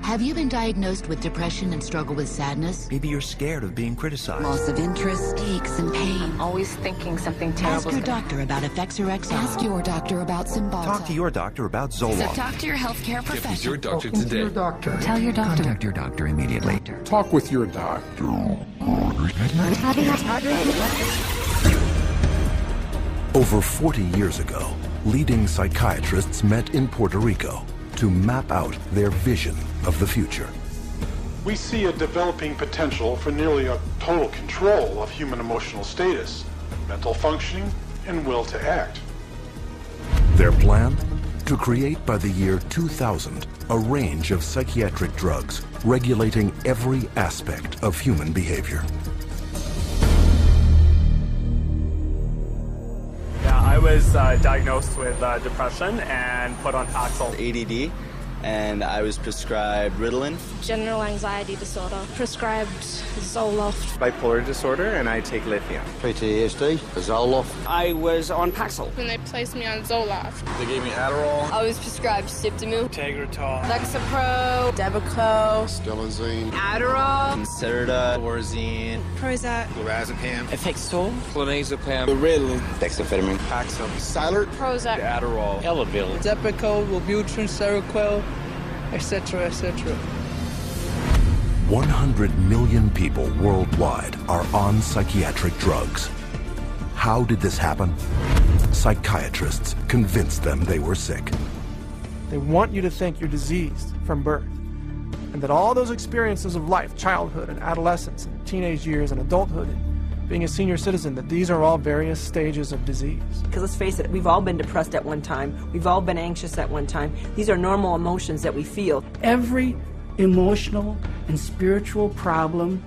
Have you been diagnosed with depression and struggle with sadness? Maybe you're scared of being criticized. Loss of interest, aches and pain. I'm always thinking something terrible. Ask your doctor about Effexor XR. Ask your doctor about Cymbalta. Talk to your doctor about So Zoloft. talk to your healthcare Get with professional. your doctor Talk with today. your doctor. Tell your doctor. Contact your doctor immediately. Talk with your doctor. Over 40 years ago, leading psychiatrists met in Puerto Rico to map out their vision of the future. We see a developing potential for nearly a total control of human emotional status, mental functioning, and will to act. Their plan? To create by the year 2000 a range of psychiatric drugs regulating every aspect of human behavior. Yeah, I was diagnosed with depression and put on Paxil. ADD, and I was prescribed Ritalin. General anxiety disorder, prescribed Zoloft. Bipolar disorder, and I take lithium. PTSD, Zoloft. I was on Paxil. When they placed me on Zoloft. They gave me Adderall. I was prescribed Siptamu, Tegretol, Lexapro, Depakote, Stelazine, Adderall, Concerta, Thorazine, Prozac, Lorazepam, Effexor, Clonazepam, Ritalin, dexamphetamine, Paxil, Silert, Prozac, Adderall, Elavil, Depakote, Wellbutrin, Seroquel, etc., etc. 100 million people worldwide are on psychiatric drugs. How did this happen? Psychiatrists convinced them they were sick. They want you to think you're diseased from birth, and that all those experiences of life, childhood and adolescence and teenage years and adulthood and being a senior citizen, that these are all various stages of disease. Because let's face it, we've all been depressed at one time. We've all been anxious at one time. These are normal emotions that we feel. Every emotional and spiritual problem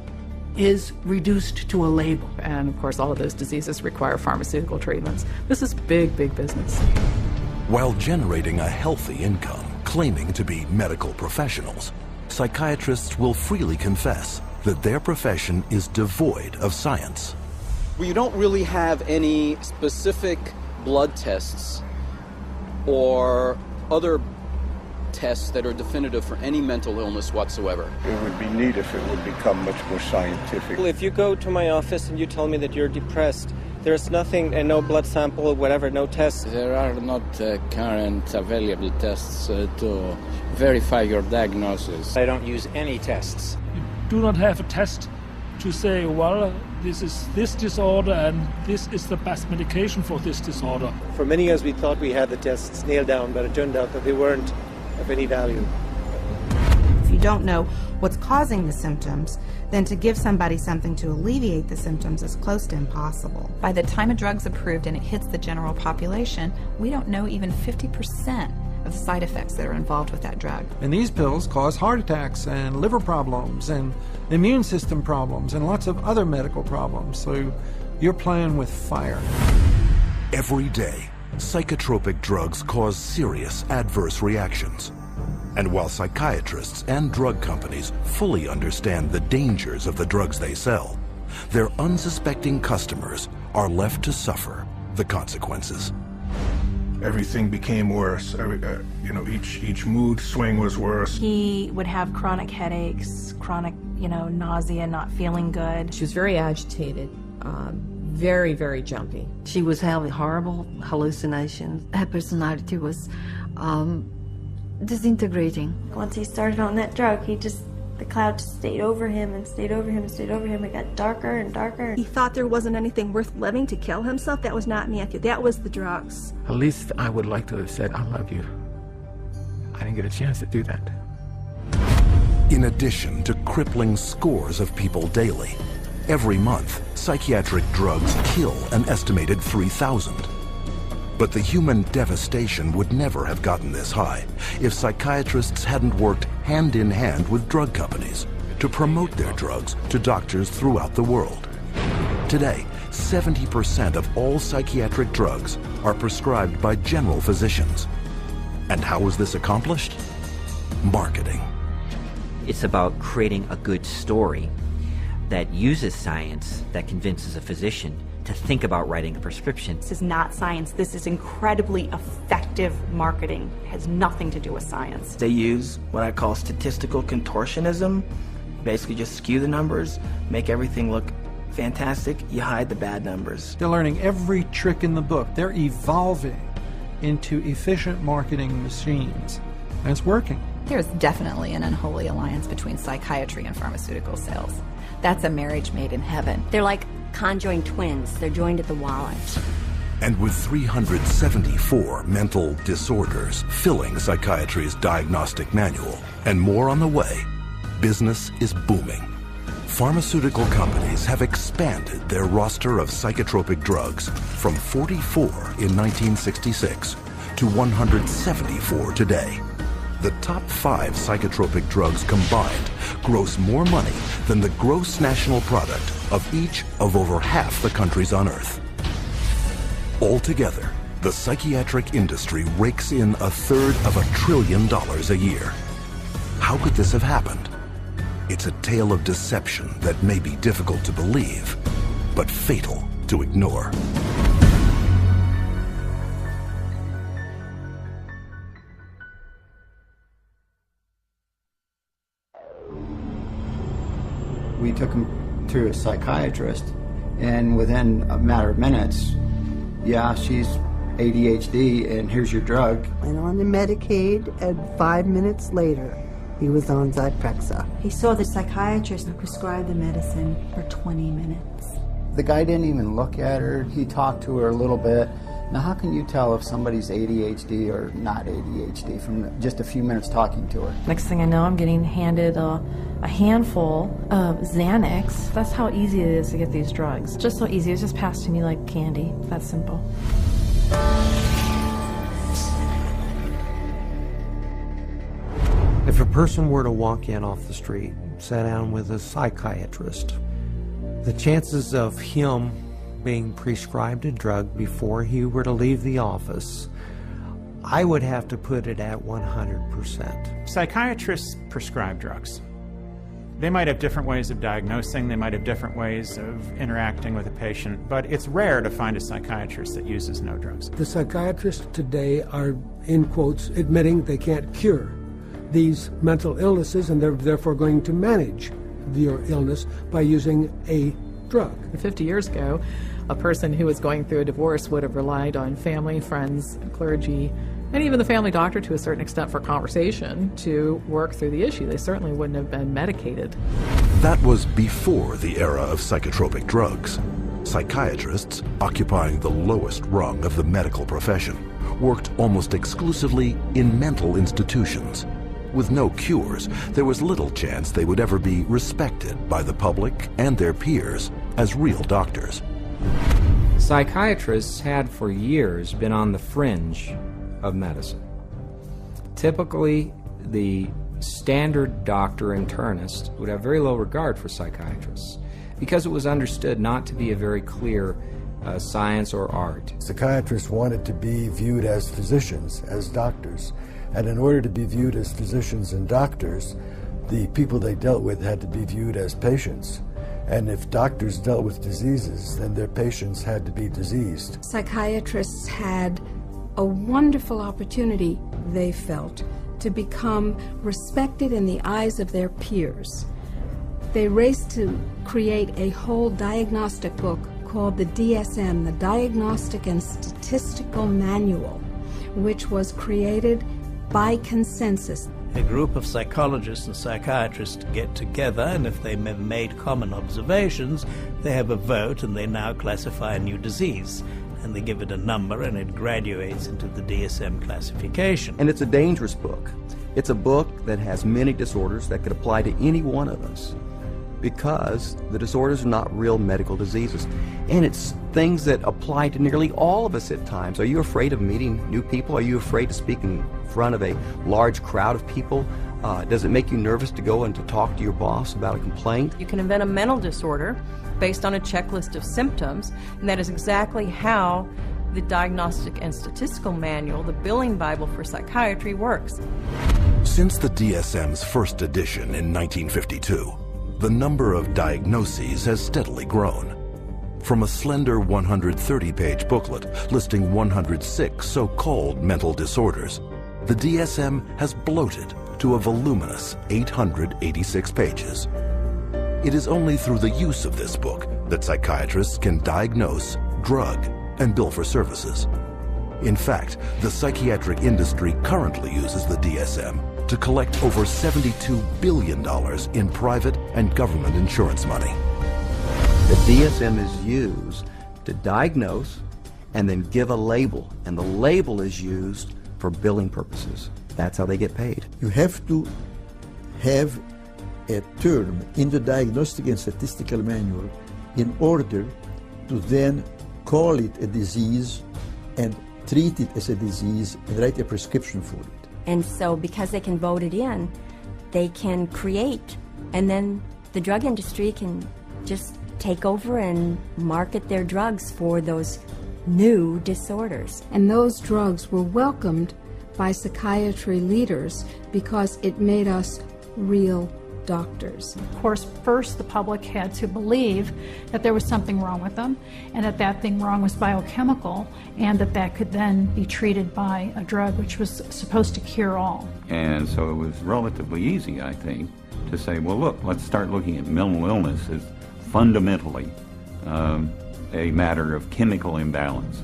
is reduced to a label. And of course, all of those diseases require pharmaceutical treatments. This is big, big business. While generating a healthy income, claiming to be medical professionals, psychiatrists will freely confess that their profession is devoid of science. We don't really have any specific blood tests or other tests that are definitive for any mental illness whatsoever. It would be neat if it would become much more scientific. Well, if you go to my office and you tell me that you're depressed, there's nothing, and no blood sample or whatever, no tests. There are not current available tests to verify your diagnosis. I don't use any tests. You do not have a test to say, well, this is this disorder and this is the best medication for this disorder. For many years we thought we had the tests nailed down, but it turned out that they weren't of any value. If you don't know what's causing the symptoms, then to give somebody something to alleviate the symptoms is close to impossible. By the time a drug's approved and it hits the general population, we don't know even 50% of the side effects that are involved with that drug. And these pills cause heart attacks and liver problems and immune system problems and lots of other medical problems. So you're playing with fire. Every day, psychotropic drugs cause serious adverse reactions. And while psychiatrists and drug companies fully understand the dangers of the drugs they sell, their unsuspecting customers are left to suffer the consequences. Everything became worse. Each mood swing was worse. He would have chronic headaches, chronic, nausea, not feeling good. She was very agitated, very, very jumpy. She was having horrible hallucinations. Her personality was disintegrating. Once he started on that drug, the cloud just stayed over him and stayed over him and stayed over him. It got darker and darker. He thought there wasn't anything worth living to kill himself. That was not Matthew. That was the drugs. At least I would like to have said, I love you. I didn't get a chance to do that. In addition to crippling scores of people daily, every month, psychiatric drugs kill an estimated 3,000. But the human devastation would never have gotten this high if psychiatrists hadn't worked hand in hand with drug companies to promote their drugs to doctors throughout the world. Today, 70% of all psychiatric drugs are prescribed by general physicians. And how is this accomplished? Marketing. It's about creating a good story that uses science, that convinces a physician to think about writing a prescription. This is not science. This is incredibly effective marketing. It has nothing to do with science. They use what I call statistical contortionism. Basically just skew the numbers, make everything look fantastic, you hide the bad numbers. They're learning every trick in the book. They're evolving into efficient marketing machines, and it's working. There's definitely an unholy alliance between psychiatry and pharmaceutical sales. That's a marriage made in heaven. They're like conjoined twins. They're joined at the wallet. And with 374 mental disorders filling psychiatry's diagnostic manual and more on the way, business is booming. Pharmaceutical companies have expanded their roster of psychotropic drugs from 44 in 1966 to 174 today. The top 5 psychotropic drugs combined gross more money than the gross national product of each of over half the countries on Earth. Altogether, the psychiatric industry rakes in $1/3 of $1 trillion a year. How could this have happened? It's a tale of deception that may be difficult to believe, but fatal to ignore. We took him to a psychiatrist, and within a matter of minutes, yeah, she's ADHD, and here's your drug. Went on the Medicaid, and 5 minutes later, he was on Zyprexa. He saw the psychiatrist and prescribed the medicine for 20 minutes. The guy didn't even look at her. He talked to her a little bit. Now, how can you tell if somebody's ADHD or not ADHD from just a few minutes talking to her? Next thing I know, I'm getting handed a handful of Xanax. That's how easy it is to get these drugs. Just so easy. It's just passed to me like candy. That's simple. If a person were to walk in off the street, sat down with a psychiatrist, the chances of him being prescribed a drug before he were to leave the office, I would have to put it at 100%. Psychiatrists prescribe drugs. They might have different ways of diagnosing, they might have different ways of interacting with a patient, but it's rare to find a psychiatrist that uses no drugs. The psychiatrists today are, in quotes, admitting they can't cure these mental illnesses, and they're therefore going to manage your illness by using a drug. 50 years ago, a person who was going through a divorce would have relied on family, friends, clergy, and even the family doctor to a certain extent for conversation to work through the issue. They certainly wouldn't have been medicated. That was before the era of psychotropic drugs. Psychiatrists, occupying the lowest rung of the medical profession, worked almost exclusively in mental institutions. With no cures, there was little chance they would ever be respected by the public and their peers as real doctors. Psychiatrists had for years been on the fringe of medicine. Typically, the standard doctor internist would have very low regard for psychiatrists because it was understood not to be a very clear science or art. Psychiatrists wanted to be viewed as physicians, as doctors. And in order to be viewed as physicians and doctors, the people they dealt with had to be viewed as patients. And if doctors dealt with diseases, then their patients had to be diseased. Psychiatrists had a wonderful opportunity, they felt, to become respected in the eyes of their peers. They raced to create a whole diagnostic book called the DSM, the Diagnostic and Statistical Manual, which was created by consensus. A group of psychologists and psychiatrists get together, and if they have made common observations, they have a vote and they now classify a new disease. And they give it a number and it graduates into the DSM classification. And it's a dangerous book. It's a book that has many disorders that could apply to any one of us because the disorders are not real medical diseases. And it's things that apply to nearly all of us at times. Are you afraid of meeting new people? Are you afraid to speak in front of a large crowd of people? Does it make you nervous to go and to talk to your boss about a complaint? You can invent a mental disorder based on a checklist of symptoms, and that is exactly how the Diagnostic and Statistical Manual, the billing Bible for psychiatry, works. Since the DSM's first edition in 1952, the number of diagnoses has steadily grown. From a slender 130-page booklet listing 106 so-called mental disorders, the DSM has bloated to a voluminous 886 pages. It is only through the use of this book that psychiatrists can diagnose, drug, and bill for services. In fact, the psychiatric industry currently uses the DSM to collect over $72 billion in private and government insurance money. The DSM is used to diagnose and then give a label, and the label is used for billing purposes. That's how they get paid. You have to have a term in the Diagnostic and Statistical Manual in order to then call it a disease and treat it as a disease and write a prescription for it. And so because they can vote it in, they can create, and then the drug industry can just take over and market their drugs for those new disorders. And those drugs were welcomed by psychiatry leaders because it made us real doctors. Of course, first the public had to believe that there was something wrong with them, and that that thing wrong was biochemical, and that that could then be treated by a drug which was supposed to cure all. And so it was relatively easy, I think, to say, well, look, let's start looking at mental illness as fundamentally a matter of chemical imbalance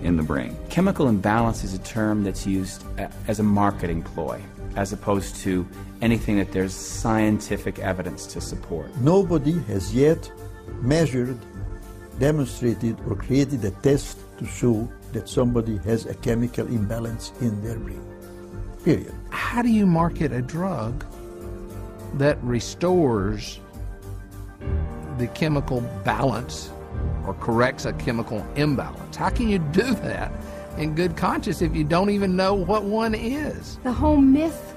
in the brain. Chemical imbalance is a term that's used as a marketing ploy, as opposed to anything that there's scientific evidence to support. Nobody has yet measured, demonstrated, or created a test to show that somebody has a chemical imbalance in their brain. Period. How do you market a drug that restores the chemical balance or corrects a chemical imbalance? How can you do that in good conscience if you don't even know what one is? The whole myth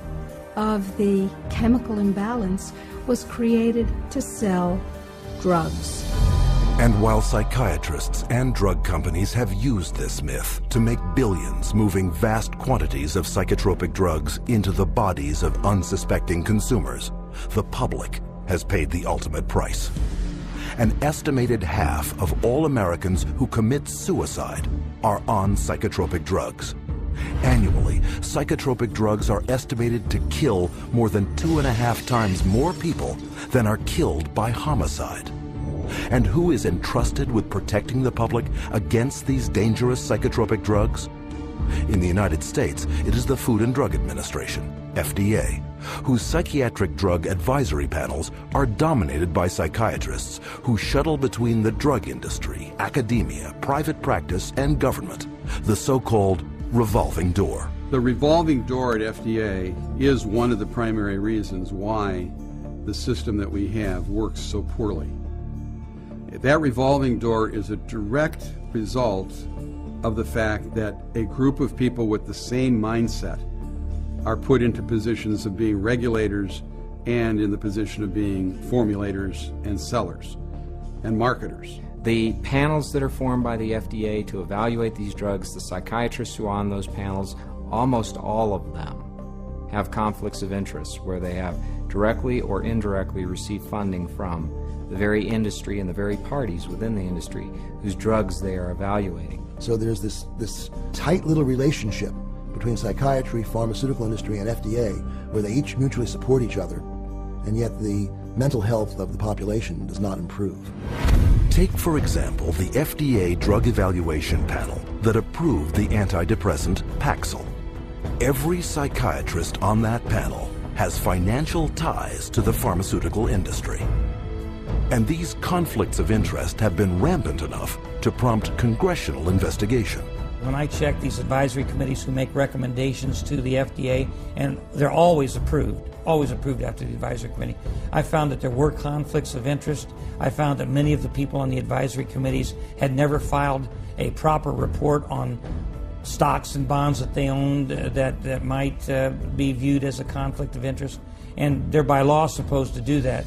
of the chemical imbalance was created to sell drugs. And while psychiatrists and drug companies have used this myth to make billions moving vast quantities of psychotropic drugs into the bodies of unsuspecting consumers, the public has paid the ultimate price. An estimated half of all Americans who commit suicide are on psychotropic drugs. Annually, psychotropic drugs are estimated to kill more than 2.5 times more people than are killed by homicide. And who is entrusted with protecting the public against these dangerous psychotropic drugs? In the United States, it is the Food and Drug Administration, FDA, whose psychiatric drug advisory panels are dominated by psychiatrists who shuttle between the drug industry, academia, private practice, and government, the so-called revolving door. The revolving door at FDA is one of the primary reasons why the system that we have works so poorly. That revolving door is a direct result of the fact that a group of people with the same mindset are put into positions of being regulators and in the position of being formulators and sellers and marketers. The panels that are formed by the FDA to evaluate these drugs, the psychiatrists who are on those panels, almost all of them have conflicts of interest where they have directly or indirectly received funding from the very industry and the very parties within the industry whose drugs they are evaluating. So there's this tight little relationship between psychiatry, pharmaceutical industry, and FDA where they each mutually support each other, and yet the mental health of the population does not improve. Take, for example, the FDA Drug Evaluation Panel that approved the antidepressant Paxil. Every psychiatrist on that panel has financial ties to the pharmaceutical industry. And these conflicts of interest have been rampant enough to prompt congressional investigation. When I check these advisory committees who make recommendations to the FDA, and they're always approved after the advisory committee, I found that there were conflicts of interest. I found that many of the people on the advisory committees had never filed a proper report on stocks and bonds that they owned that might be viewed as a conflict of interest, and they're by law supposed to do that.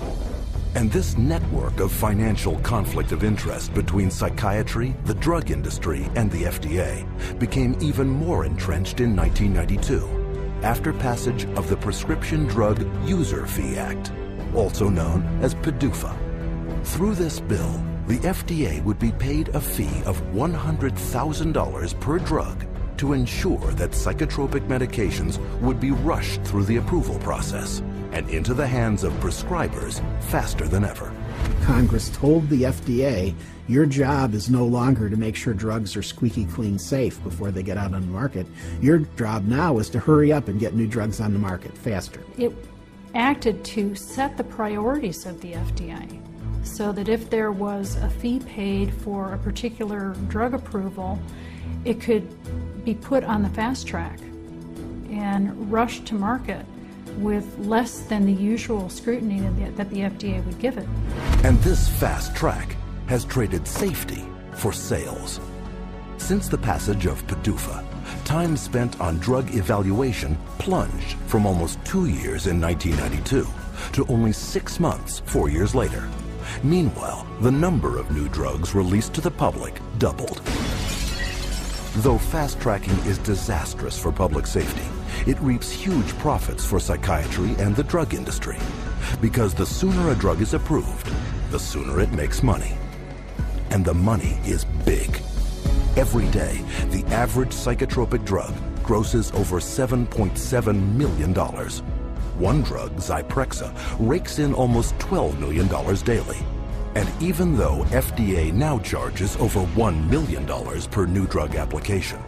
And this network of financial conflict of interest between psychiatry, the drug industry, and the FDA became even more entrenched in 1992, after passage of the Prescription Drug User Fee Act, also known as PDUFA. Through this bill, the FDA would be paid a fee of $100,000 per drug to ensure that psychotropic medications would be rushed through the approval process and into the hands of prescribers faster than ever. Congress told the FDA, your job is no longer to make sure drugs are squeaky clean safe before they get out on the market. Your job now is to hurry up and get new drugs on the market faster. It acted to set the priorities of the FDA so that if there was a fee paid for a particular drug approval, it could be put on the fast track and rushed to market with less than the usual scrutiny that the FDA would give it. And this fast track has traded safety for sales. Since the passage of PDUFA, time spent on drug evaluation plunged from almost 2 years in 1992 to only 6 months 4 years later. Meanwhile, the number of new drugs released to the public doubled. Though fast-tracking is disastrous for public safety, it reaps huge profits for psychiatry and the drug industry. Because the sooner a drug is approved, the sooner it makes money. And the money is big. Every day, the average psychotropic drug grosses over $7.7 million. One drug, Zyprexa, rakes in almost $12 million daily. And even though FDA now charges over $1 million per new drug application,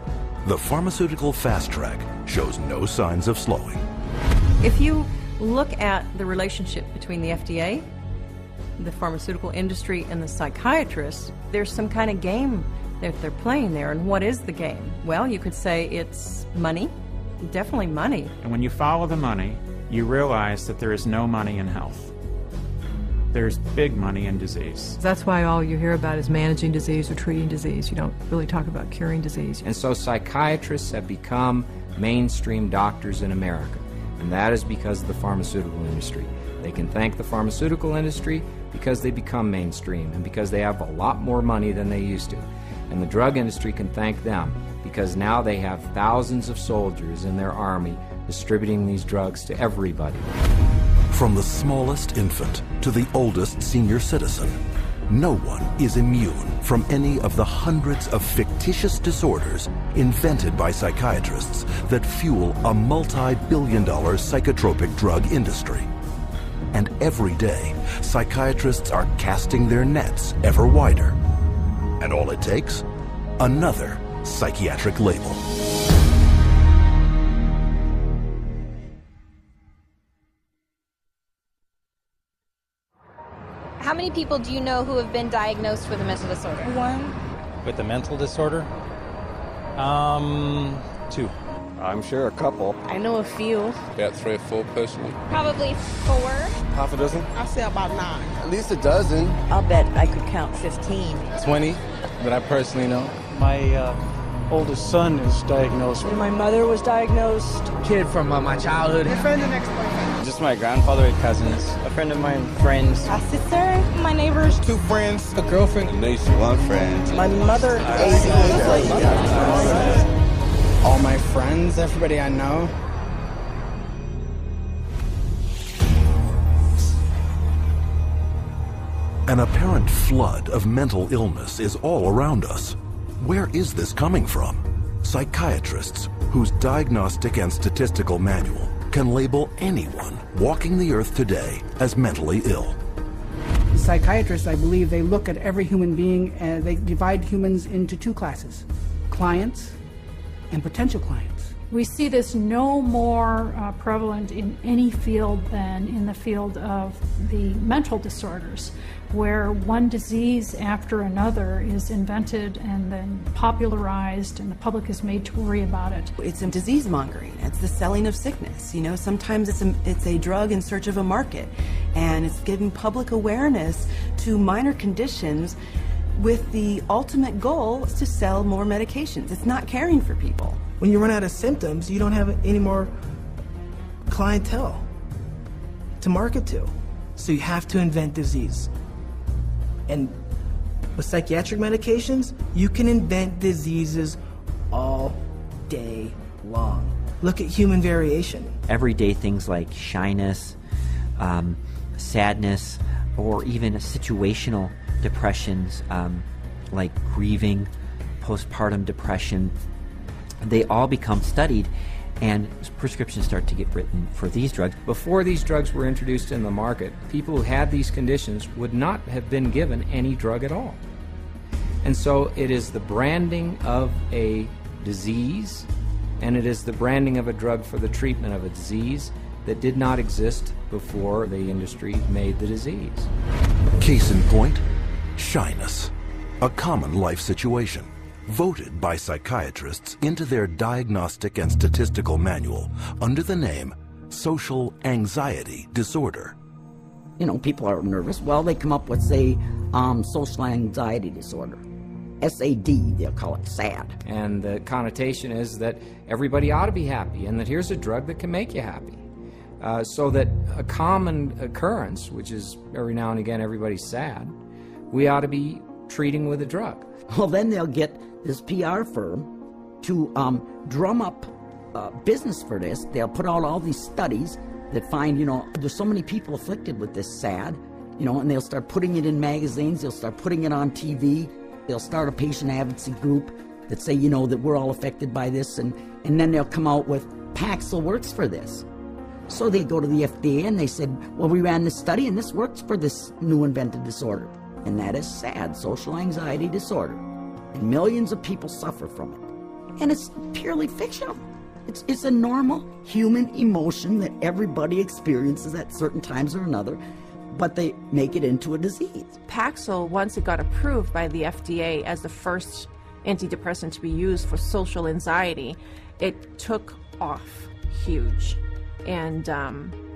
the pharmaceutical fast track shows no signs of slowing. If you look at the relationship between the FDA, the pharmaceutical industry, and the psychiatrists, there's some kind of game that they're playing there. And what is the game? Well, you could say it's money, definitely money. And when you follow the money, you realize that there is no money in health. There's big money in disease. That's why all you hear about is managing disease or treating disease. You don't really talk about curing disease. And so psychiatrists have become mainstream doctors in America. And that is because of the pharmaceutical industry. They can thank the pharmaceutical industry because they become mainstream and because they have a lot more money than they used to. And the drug industry can thank them because now they have thousands of soldiers in their army distributing these drugs to everybody. From the smallest infant to the oldest senior citizen, no one is immune from any of the hundreds of fictitious disorders invented by psychiatrists that fuel a multi-billion-dollar psychotropic drug industry. And every day, psychiatrists are casting their nets ever wider. And all it takes? Another psychiatric label. How many people do you know who have been diagnosed with a mental disorder? One. With a mental disorder? 2. I'm sure a couple. I know a few. About 3 or 4 personally. Probably 4. Half a dozen? I'll say about 9. At least a dozen. I'll bet I could count 15. 20 that I personally know. My oldest son is diagnosed. My mother was diagnosed. Kid from my childhood. My friend and ex-boyfriend. Just my grandfather and cousins. A friend of mine, friends. A sister, my neighbors. 2 friends, a girlfriend. A niece, 1 friend. My mother, all my friends, everybody I know. An apparent flood of mental illness is all around us. Where is this coming from? Psychiatrists, whose diagnostic and statistical manual can label anyone walking the earth today as mentally ill. Psychiatrists, I believe, they look at every human being and they divide humans into 2 classes, clients and potential clients. We see this no more prevalent in any field than in the field of the mental disorders, where one disease after another is invented and then popularized and the public is made to worry about it. It's a disease mongering. It's the selling of sickness. You know, sometimes it's a drug in search of a market, and it's giving public awareness to minor conditions with the ultimate goal is to sell more medications. It's not caring for people. When you run out of symptoms, you don't have any more clientele to market to. So you have to invent disease. And with psychiatric medications, you can invent diseases all day long. Look at human variation. Everyday things like shyness, sadness, or even situational depressions like grieving, postpartum depression, they all become studied, and prescriptions start to get written for these drugs. Before these drugs were introduced in the market, people who had these conditions would not have been given any drug at all. And so it is the branding of a disease, and it is the branding of a drug for the treatment of a disease that did not exist before the industry made the disease. Case in point, shyness, a common life situation, voted by psychiatrists into their diagnostic and statistical manual under the name social anxiety disorder. You know, people are nervous. Well, they come up with, say, social anxiety disorder. SAD, they'll call it SAD. And the connotation is that everybody ought to be happy, and that here's a drug that can make you happy. So that a common occurrence, which is every now and again everybody's sad, we ought to be treating with a drug. Well, then they'll get this PR firm to drum up business for this. They'll put out all these studies that find, you know, there's so many people afflicted with this SAD, you know, and they'll start putting it in magazines, they'll start putting it on TV, they'll start a patient advocacy group that say, you know, that we're all affected by this, and then they'll come out with Paxil works for this. So they go to the FDA and they said, well, we ran this study and this works for this new invented disorder. And that is SAD, social anxiety disorder. And millions of people suffer from it. And it's purely fictional. It's a normal human emotion that everybody experiences at certain times or another, but they make it into a disease. Paxil, once it got approved by the FDA as the first antidepressant to be used for social anxiety, it took off huge. And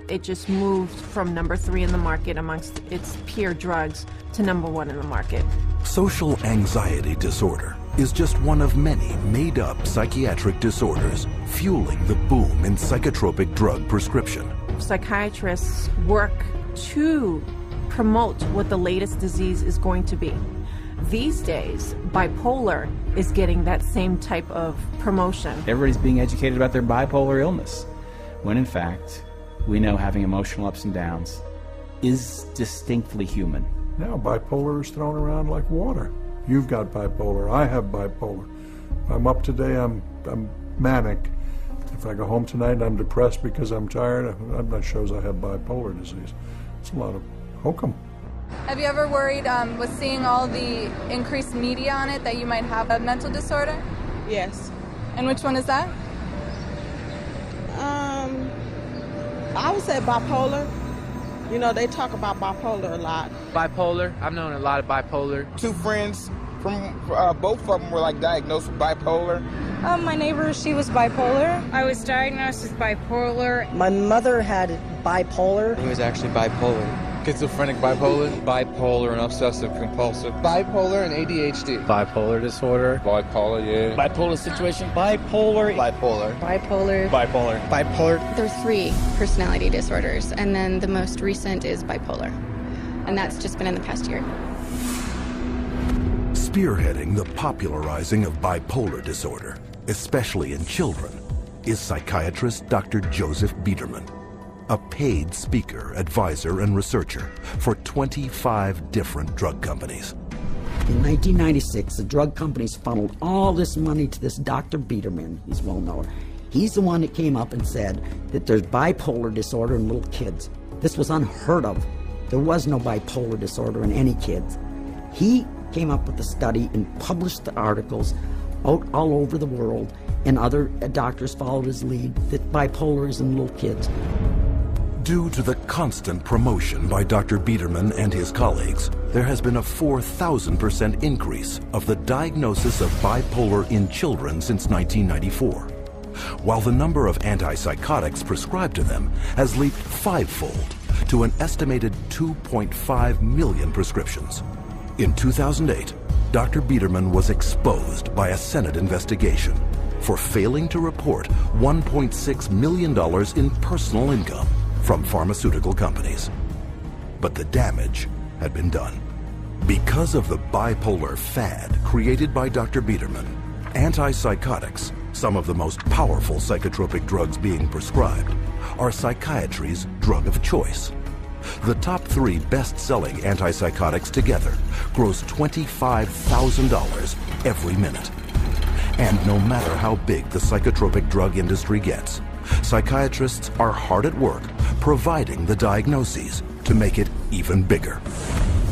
it just moved from number 3 in the market amongst its peer drugs to number 1 in the market. Social anxiety disorder is just one of many made-up psychiatric disorders fueling the boom in psychotropic drug prescription. Psychiatrists work to promote what the latest disease is going to be. These days, bipolar is getting that same type of promotion. Everybody's being educated about their bipolar illness, when in fact, we know having emotional ups and downs is distinctly human. Now bipolar is thrown around like water. You've got bipolar, I have bipolar. If I'm up today, I'm manic. If I go home tonight, I'm depressed because I'm tired, that shows I have bipolar disease. It's a lot of hokum. Have you ever worried with seeing all the increased media on it that you might have a mental disorder? Yes. And which one is that? I would say bipolar. You know, they talk about bipolar a lot. Bipolar. I've known a lot of bipolar. 2 friends from both of them were like diagnosed with bipolar. My neighbor, she was bipolar. I was diagnosed with bipolar. My mother had bipolar. He was actually bipolar. Schizophrenic bipolar. Bipolar and obsessive compulsive. Bipolar and ADHD. Bipolar disorder. Bipolar, yeah. Bipolar situation. Bipolar. Bipolar. Bipolar. Bipolar. Bipolar. There are 3 personality disorders, and then the most recent is bipolar. And that's just been in the past year. Spearheading the popularizing of bipolar disorder, especially in children, is psychiatrist Dr. Joseph Biederman, a paid speaker, advisor, and researcher for 25 different drug companies. In 1996, the drug companies funneled all this money to this Dr. Biederman. He's well known. He's the one that came up and said that there's bipolar disorder in little kids. This was unheard of. There was no bipolar disorder in any kids. He came up with the study and published the articles out all over the world, and other doctors followed his lead that bipolar is in little kids. Due to the constant promotion by Dr. Biederman and his colleagues, there has been a 4,000% increase of the diagnosis of bipolar in children since 1994, while the number of antipsychotics prescribed to them has leaped 5-fold to an estimated 2.5 million prescriptions. In 2008, Dr. Biederman was exposed by a Senate investigation for failing to report $1.6 million in personal income from pharmaceutical companies. But the damage had been done. Because of the bipolar fad created by Dr. Biederman, antipsychotics, some of the most powerful psychotropic drugs being prescribed, are psychiatry's drug of choice. The top 3 best-selling antipsychotics together gross $25,000 every minute. And no matter how big the psychotropic drug industry gets, psychiatrists are hard at work providing the diagnoses to make it even bigger.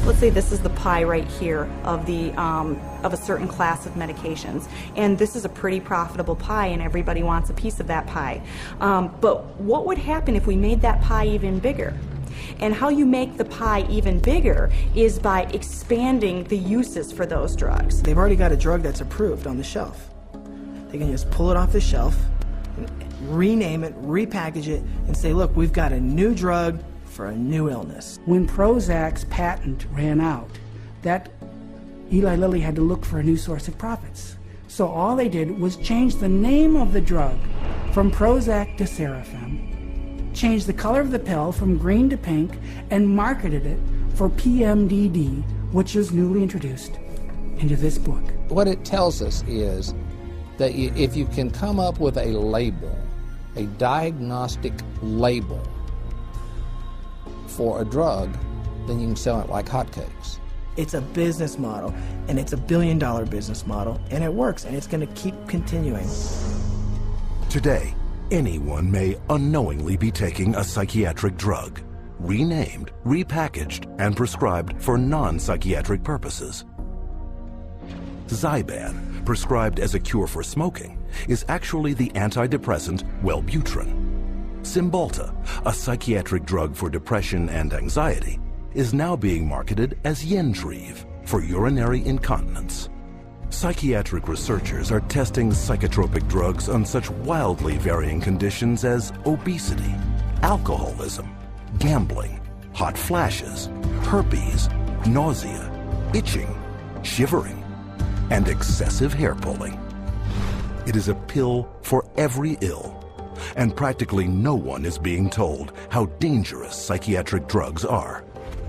Let's say this is the pie right here of a certain class of medications, and this is a pretty profitable pie, and everybody wants a piece of that pie. But what would happen if we made that pie even bigger? And how you make the pie even bigger is by expanding the uses for those drugs. They've already got a drug that's approved on the shelf. They can just pull it off the shelf, rename it, repackage it, and say, look, we've got a new drug for a new illness. When Prozac's patent ran out, that Eli Lilly had to look for a new source of profits. So all they did was change the name of the drug from Prozac to Serafem, change the color of the pill from green to pink, and marketed it for PMDD, which is newly introduced into this book. What it tells us is that if you can come up with a label, a diagnostic label for a drug, then you can sell it like hotcakes. It's a business model, and it's a billion-dollar business model, and it works, and it's going to keep continuing. Today, anyone may unknowingly be taking a psychiatric drug, renamed, repackaged, and prescribed for non-psychiatric purposes. Zyban, prescribed as a cure for smoking, is actually the antidepressant Wellbutrin. Cymbalta, a psychiatric drug for depression and anxiety, is now being marketed as Yentriv for urinary incontinence. Psychiatric researchers are testing psychotropic drugs on such wildly varying conditions as obesity, alcoholism, gambling, hot flashes, herpes, nausea, itching, shivering, and excessive hair pulling. It is a pill for every ill, and practically no one is being told how dangerous psychiatric drugs are.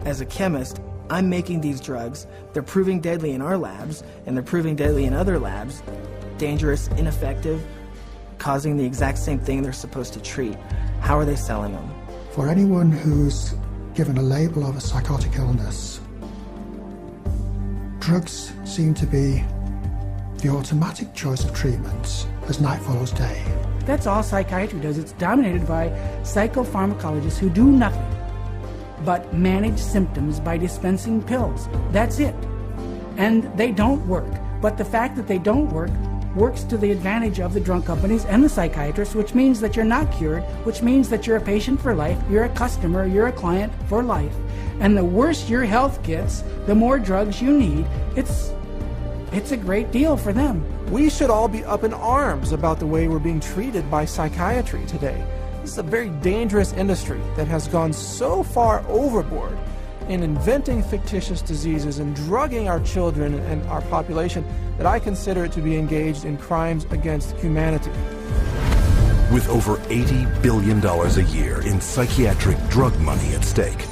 As a chemist, I'm making these drugs. They're proving deadly in our labs, and they're proving deadly in other labs. Dangerous, ineffective, causing the exact same thing they're supposed to treat. How are they selling them? For anyone who's given a label of a psychotic illness, drugs seem to be the automatic choice of treatments as night follows day. That's all psychiatry does. It's dominated by psychopharmacologists who do nothing but manage symptoms by dispensing pills. That's it. And they don't work. But the fact that they don't work works to the advantage of the drug companies and the psychiatrists, which means that you're not cured, which means that you're a patient for life, you're a customer, you're a client for life. And the worse your health gets, the more drugs you need. It's a great deal for them. We should all be up in arms about the way we're being treated by psychiatry today. This is a very dangerous industry that has gone so far overboard in inventing fictitious diseases and drugging our children and our population that I consider it to be engaged in crimes against humanity. With over $80 billion a year in psychiatric drug money at stake,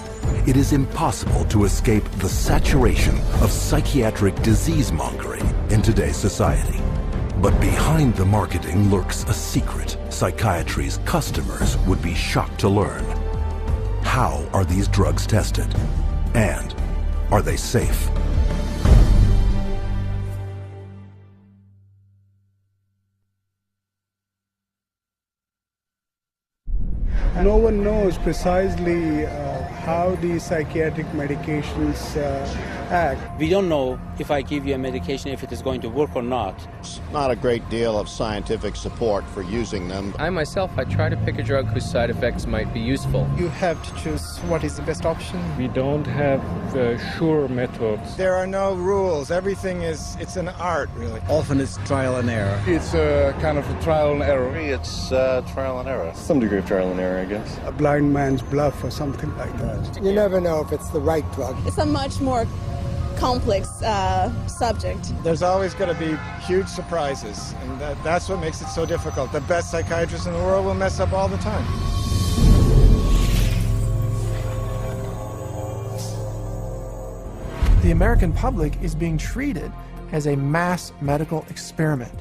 it is impossible to escape the saturation of psychiatric disease-mongering in today's society. But behind the marketing lurks a secret psychiatry's customers would be shocked to learn. How are these drugs tested? And are they safe? No one knows precisely how these psychiatric medications act. We don't know if I give you a medication if it is going to work or not. There's not a great deal of scientific support for using them. I myself, I try to pick a drug whose side effects might be useful. You have to choose what is the best option. We don't have sure methods. There are no rules. Everything it's an art, really. Often it's trial and error. It's a kind of a trial and error. It's trial and error. Some degree of trial and error, I guess. A blind man's bluff or something like that. You never know if it's the right drug. It's a much more complex subject. There's always going to be huge surprises, and that's what makes it so difficult. The best psychiatrists in the world will mess up all the time. The American public is being treated as a mass medical experiment.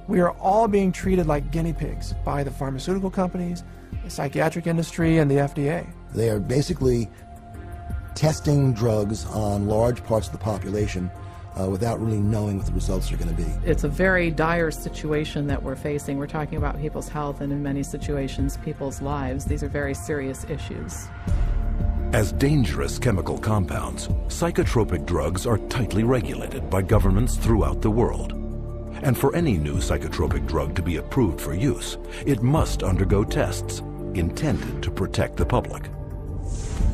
We are all being treated like guinea pigs by the pharmaceutical companies, the psychiatric industry, and the FDA. They are basically testing drugs on large parts of the population without really knowing what the results are going to be. It's a very dire situation that we're facing. We're talking about people's health and in many situations people's lives. These are very serious issues. As dangerous chemical compounds, psychotropic drugs are tightly regulated by governments throughout the world. And for any new psychotropic drug to be approved for use, it must undergo tests intended to protect the public.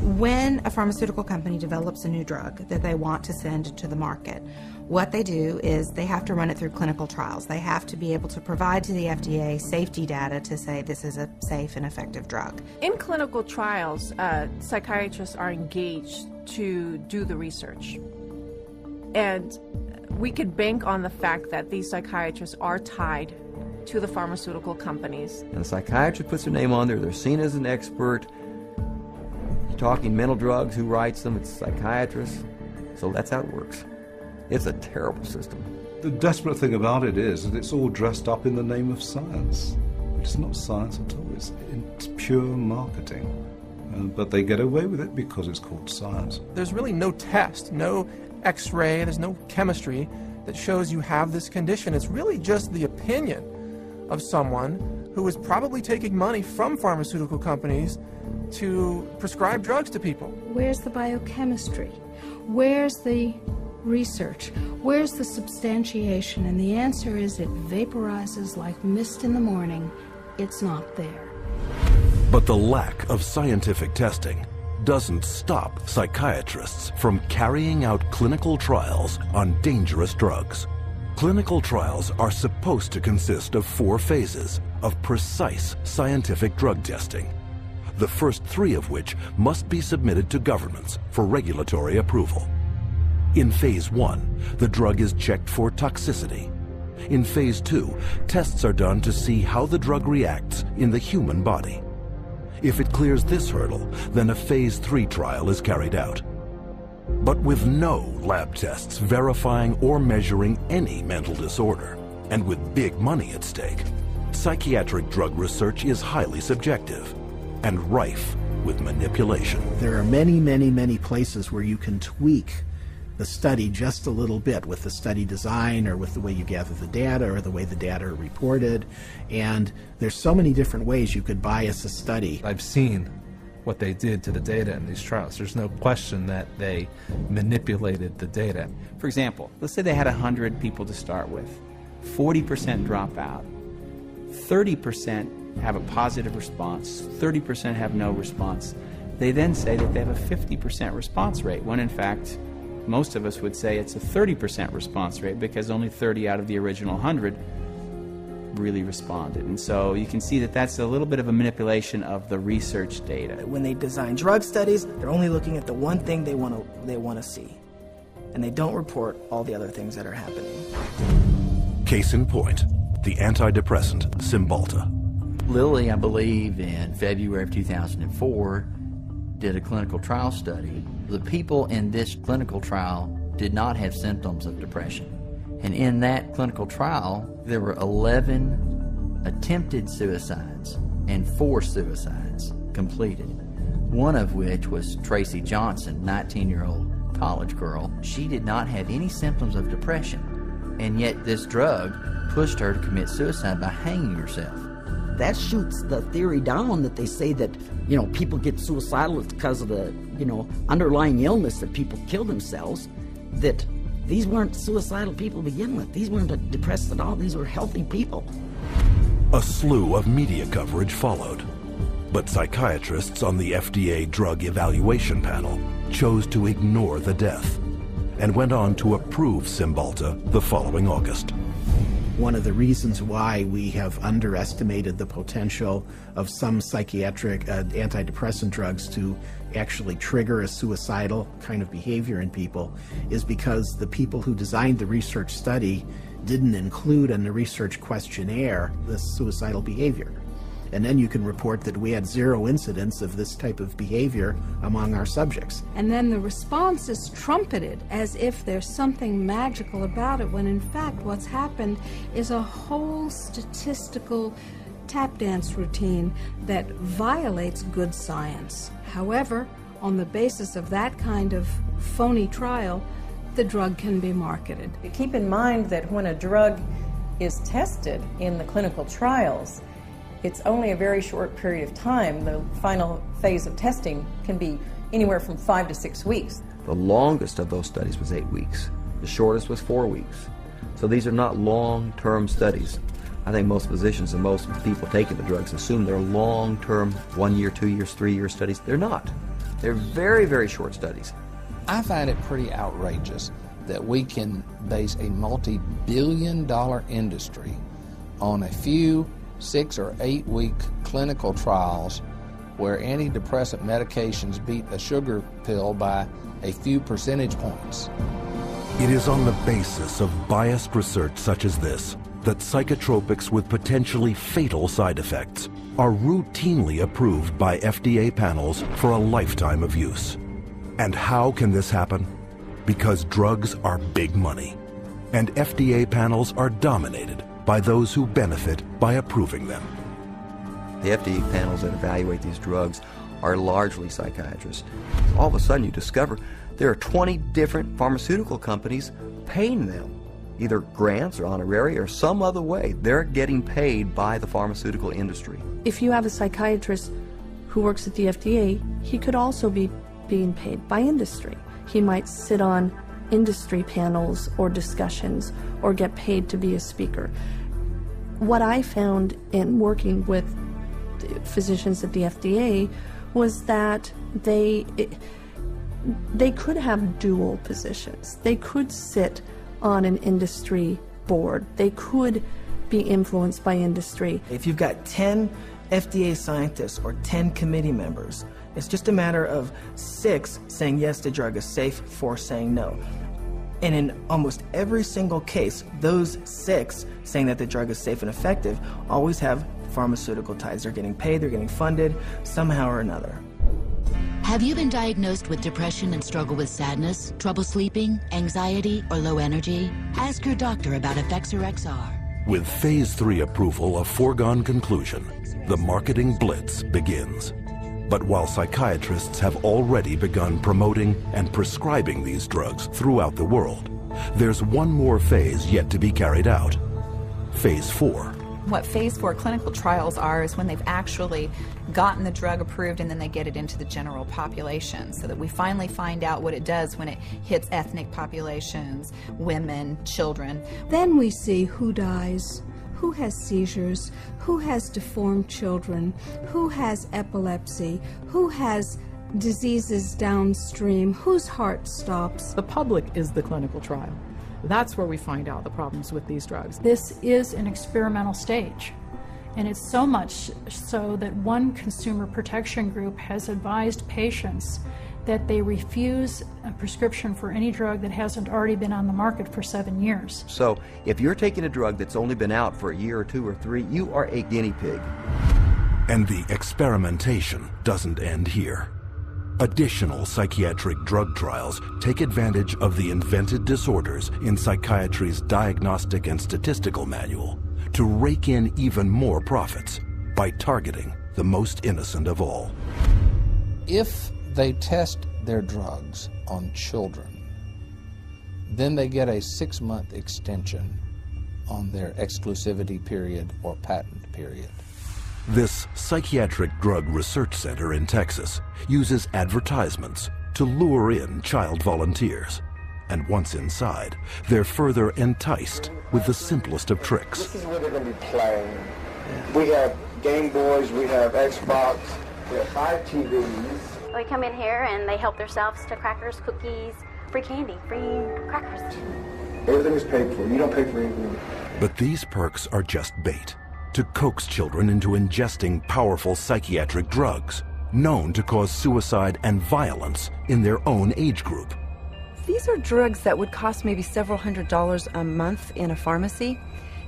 When a pharmaceutical company develops a new drug that they want to send to the market, what they do is they have to run it through clinical trials. They have to be able to provide to the FDA safety data to say this is a safe and effective drug. In clinical trials, psychiatrists are engaged to do the research. And we could bank on the fact that these psychiatrists are tied to the pharmaceutical companies. And a psychiatrist puts their name on there, they're seen as an expert. Talking mental drugs, who writes them? It's psychiatrists. So that's how it works. It's a terrible system. The desperate thing about it is that it's all dressed up in the name of science. It's not science at all, it's pure marketing. But they get away with it because it's called science. There's really no test, no x-ray, there's no chemistry that shows you have this condition. It's really just the opinion of someone who is probably taking money from pharmaceutical companies to prescribe drugs to people. Where's the biochemistry? Where's the research? Where's the substantiation? And the answer is it vaporizes like mist in the morning. It's not there. But the lack of scientific testing doesn't stop psychiatrists from carrying out clinical trials on dangerous drugs. Clinical trials are supposed to consist of 4 phases of precise scientific drug testing, the first 3 of which must be submitted to governments for regulatory approval. In Phase 1, the drug is checked for toxicity. In Phase 2, tests are done to see how the drug reacts in the human body. If it clears this hurdle, then a Phase 3 trial is carried out. But with no lab tests verifying or measuring any mental disorder, and with big money at stake, psychiatric drug research is highly subjective and rife with manipulation. There are many, many, many places where you can tweak the study just a little bit with the study design or with the way you gather the data or the way the data are reported. And there's so many different ways you could bias a study. I've seen what they did to the data in these trials. There's no question that they manipulated the data. For example, let's say they had 100 people to start with. 40% drop out. 30% have a positive response, 30% have no response. They then say that they have a 50% response rate, when in fact, most of us would say it's a 30% response rate because only 30 out of the original 100 really responded. And so you can see that that's a little bit of a manipulation of the research data. When they design drug studies, they're only looking at the one thing they want to see. And they don't report all the other things that are happening. Case in point, the antidepressant Cymbalta. Lilly, I believe, in February of 2004, did a clinical trial study. The people in this clinical trial did not have symptoms of depression. And in that clinical trial, there were 11 attempted suicides and 4 suicides completed. One of which was Tracy Johnson, 19-year-old college girl. She did not have any symptoms of depression, and yet this drug pushed her to commit suicide by hanging herself. That shoots the theory down that they say that, people get suicidal because of the, underlying illness that people kill themselves, that these weren't suicidal people to begin with. These weren't depressed at all. These were healthy people. A slew of media coverage followed, but psychiatrists on the FDA Drug Evaluation Panel chose to ignore the death and went on to approve Cymbalta the following August. One of the reasons why we have underestimated the potential of some psychiatric antidepressant drugs to actually trigger a suicidal kind of behavior in people is because the people who designed the research study didn't include in the research questionnaire this suicidal behavior. And then you can report that we had 0 incidents of this type of behavior among our subjects. And then the response is trumpeted as if there's something magical about it, when in fact what's happened is a whole statistical tap dance routine that violates good science. However, on the basis of that kind of phony trial, the drug can be marketed. Keep in mind that when a drug is tested in the clinical trials, it's only a very short period of time. The final phase of testing can be anywhere from 5 to 6 weeks. The longest of those studies was 8 weeks. The shortest was 4 weeks. So these are not long-term studies. I think most physicians and most people taking the drugs assume they're long-term, 1 year, 2 years, 3 year studies. They're not. They're very, very short studies. I find it pretty outrageous that we can base a multi-billion-dollar industry on a few 6 or 8 week clinical trials where antidepressant medications beat a sugar pill by a few percentage points. It is on the basis of biased research such as this that psychotropics with potentially fatal side effects are routinely approved by FDA panels for a lifetime of use. And how can this happen? Because drugs are big money, and FDA panels are dominated by those who benefit by approving them. The FDA panels that evaluate these drugs are largely psychiatrists. All of a sudden you discover there are 20 different pharmaceutical companies paying them, either grants or honorary or some other way. They're getting paid by the pharmaceutical industry. If you have a psychiatrist who works at the FDA, he could also be being paid by industry. He might sit on industry panels or discussions or get paid to be a speaker. What I found in working with physicians at the FDA was that they could have dual positions. They could sit on an industry board. They could be influenced by industry. If you've got 10 FDA scientists or 10 committee members, it's just a matter of 6 saying yes, the drug is safe, 4 saying no. And in almost every single case, those 6 saying that the drug is safe and effective always have pharmaceutical ties. They're getting paid, they're getting funded somehow or another. Have you been diagnosed with depression and struggle with sadness, trouble sleeping, anxiety, or low energy? Ask your doctor about Effexor XR. With Phase 3 approval a foregone conclusion, the marketing blitz begins. But while psychiatrists have already begun promoting and prescribing these drugs throughout the world, there's one more phase yet to be carried out. Phase 4. What Phase 4 clinical trials are is when they've actually gotten the drug approved and then they get it into the general population, so that we finally find out what it does when it hits ethnic populations, women, children. Then we see who dies, who has seizures, who has deformed children, who has epilepsy, who has diseases downstream, whose heart stops. The public is the clinical trial. That's where we find out the problems with these drugs. This is an experimental stage, and it's so much so that one consumer protection group has advised patients that they refuse a prescription for any drug that hasn't already been on the market for 7 years. So if you're taking a drug that's only been out for a year or 2 or 3, you are a guinea pig. And the experimentation doesn't end here. Additional psychiatric drug trials take advantage of the invented disorders in psychiatry's Diagnostic and Statistical Manual to rake in even more profits by targeting the most innocent of all. If they test their drugs on children, then they get a 6-month extension on their exclusivity period or patent period. This psychiatric drug research center in Texas uses advertisements to lure in child volunteers. And once inside, they're further enticed with the simplest of tricks. This is where they're going to be playing. We have Game Boys, we have Xbox, we have 5 TVs. They come in here and they help themselves to crackers, cookies, free candy, free crackers. Everything is paid for. You don't pay for anything. But these perks are just bait to coax children into ingesting powerful psychiatric drugs known to cause suicide and violence in their own age group. These are drugs that would cost maybe several $100s a month in a pharmacy.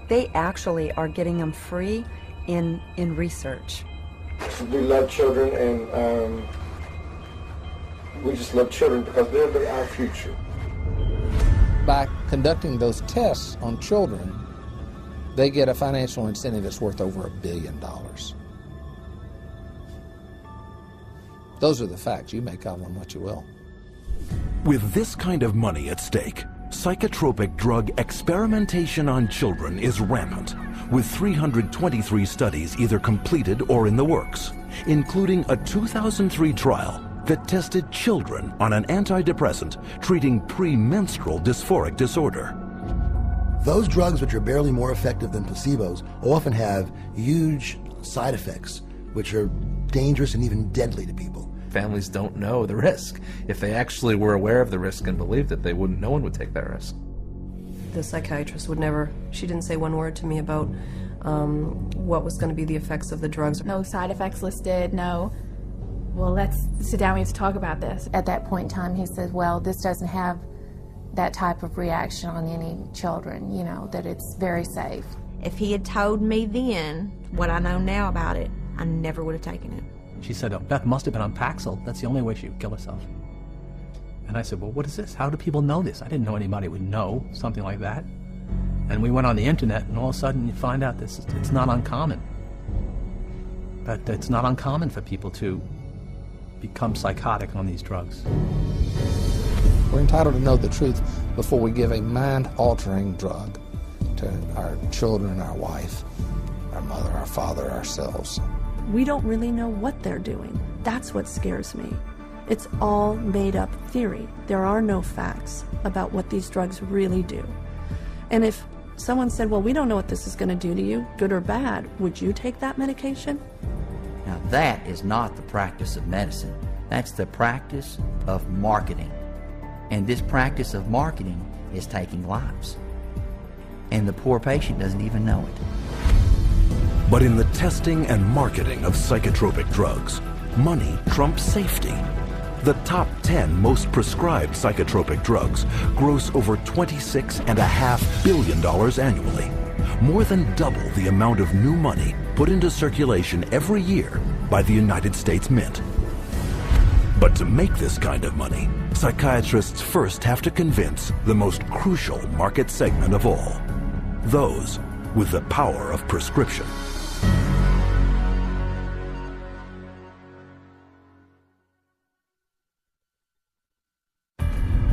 They actually are getting them free in research. We love children, and we just love children because they're our future. By conducting those tests on children, they get a financial incentive that's worth over $1 billion. Those are the facts. You make of them what you will. With this kind of money at stake, psychotropic drug experimentation on children is rampant, with 323 studies either completed or in the works, including a 2003 trial that tested children on an antidepressant treating premenstrual dysphoric disorder. Those drugs, which are barely more effective than placebos, often have huge side effects, which are dangerous and even deadly to people. Families don't know the risk. If they actually were aware of the risk and believed it, no one would take that risk. The psychiatrist she didn't say one word to me about what was going to be the effects of the drugs. No side effects listed, no, well, let's sit down, we have to talk about this. At that point in time, he said, well, this doesn't have that type of reaction on any children, you know, that it's very safe. If he had told me then what I know now about it, I never would have taken it. She said, oh, Beth must have been on Paxil. That's the only way she would kill herself. And I said, well, what is this? How do people know this? I didn't know anybody would know something like that. And we went on the internet, and all of a sudden you find out it's not uncommon. But it's not uncommon for people to become psychotic on these drugs. We're entitled to know the truth before we give a mind-altering drug to our children, our wife, our mother, our father, ourselves. We don't really know what they're doing. That's what scares me. It's all made-up theory. There are no facts about what these drugs really do. And if someone said, well, we don't know what this is going to do to you, good or bad, would you take that medication? Now that is not the practice of medicine. That's the practice of marketing. And this practice of marketing is taking lives. And the poor patient doesn't even know it. But in the testing and marketing of psychotropic drugs, money trumps safety. The top 10 most prescribed psychotropic drugs gross over $26.5 billion annually, more than double the amount of new money put into circulation every year by the United States Mint. But to make this kind of money, psychiatrists first have to convince the most crucial market segment of all, those with the power of prescription.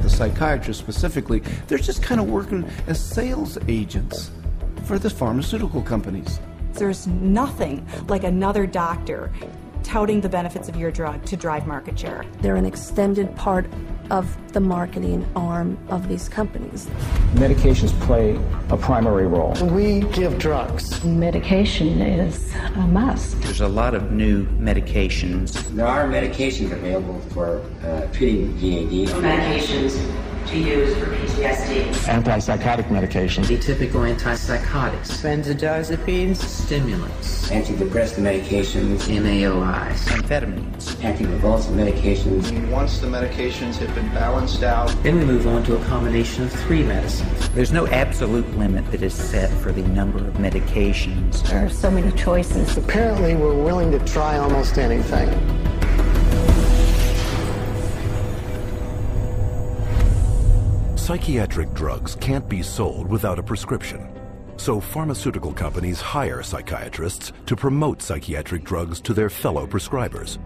Psychiatrists specifically, they're just kind of working as sales agents for the pharmaceutical companies. There's nothing like another doctor touting the benefits of your drug to drive market share. They're an extended part of the marketing arm of these companies. Medications play a primary role. We give drugs. Medication is a must. There's a lot of new medications. There are medications available for treating GAD. Medications to use for PTSD. Antipsychotic medications. Atypical antipsychotics. Benzodiazepines. Stimulants. Antidepressant medications. MAOIs. Amphetamines. Anticonvulsant medications. Once the medications have been balanced out, then we move on to a combination of 3 medicines. There's no absolute limit that is set for the number of medications. There are so many choices. Apparently, we're willing to try almost anything. Psychiatric drugs can't be sold without a prescription. So pharmaceutical companies hire psychiatrists to promote psychiatric drugs to their fellow prescribers.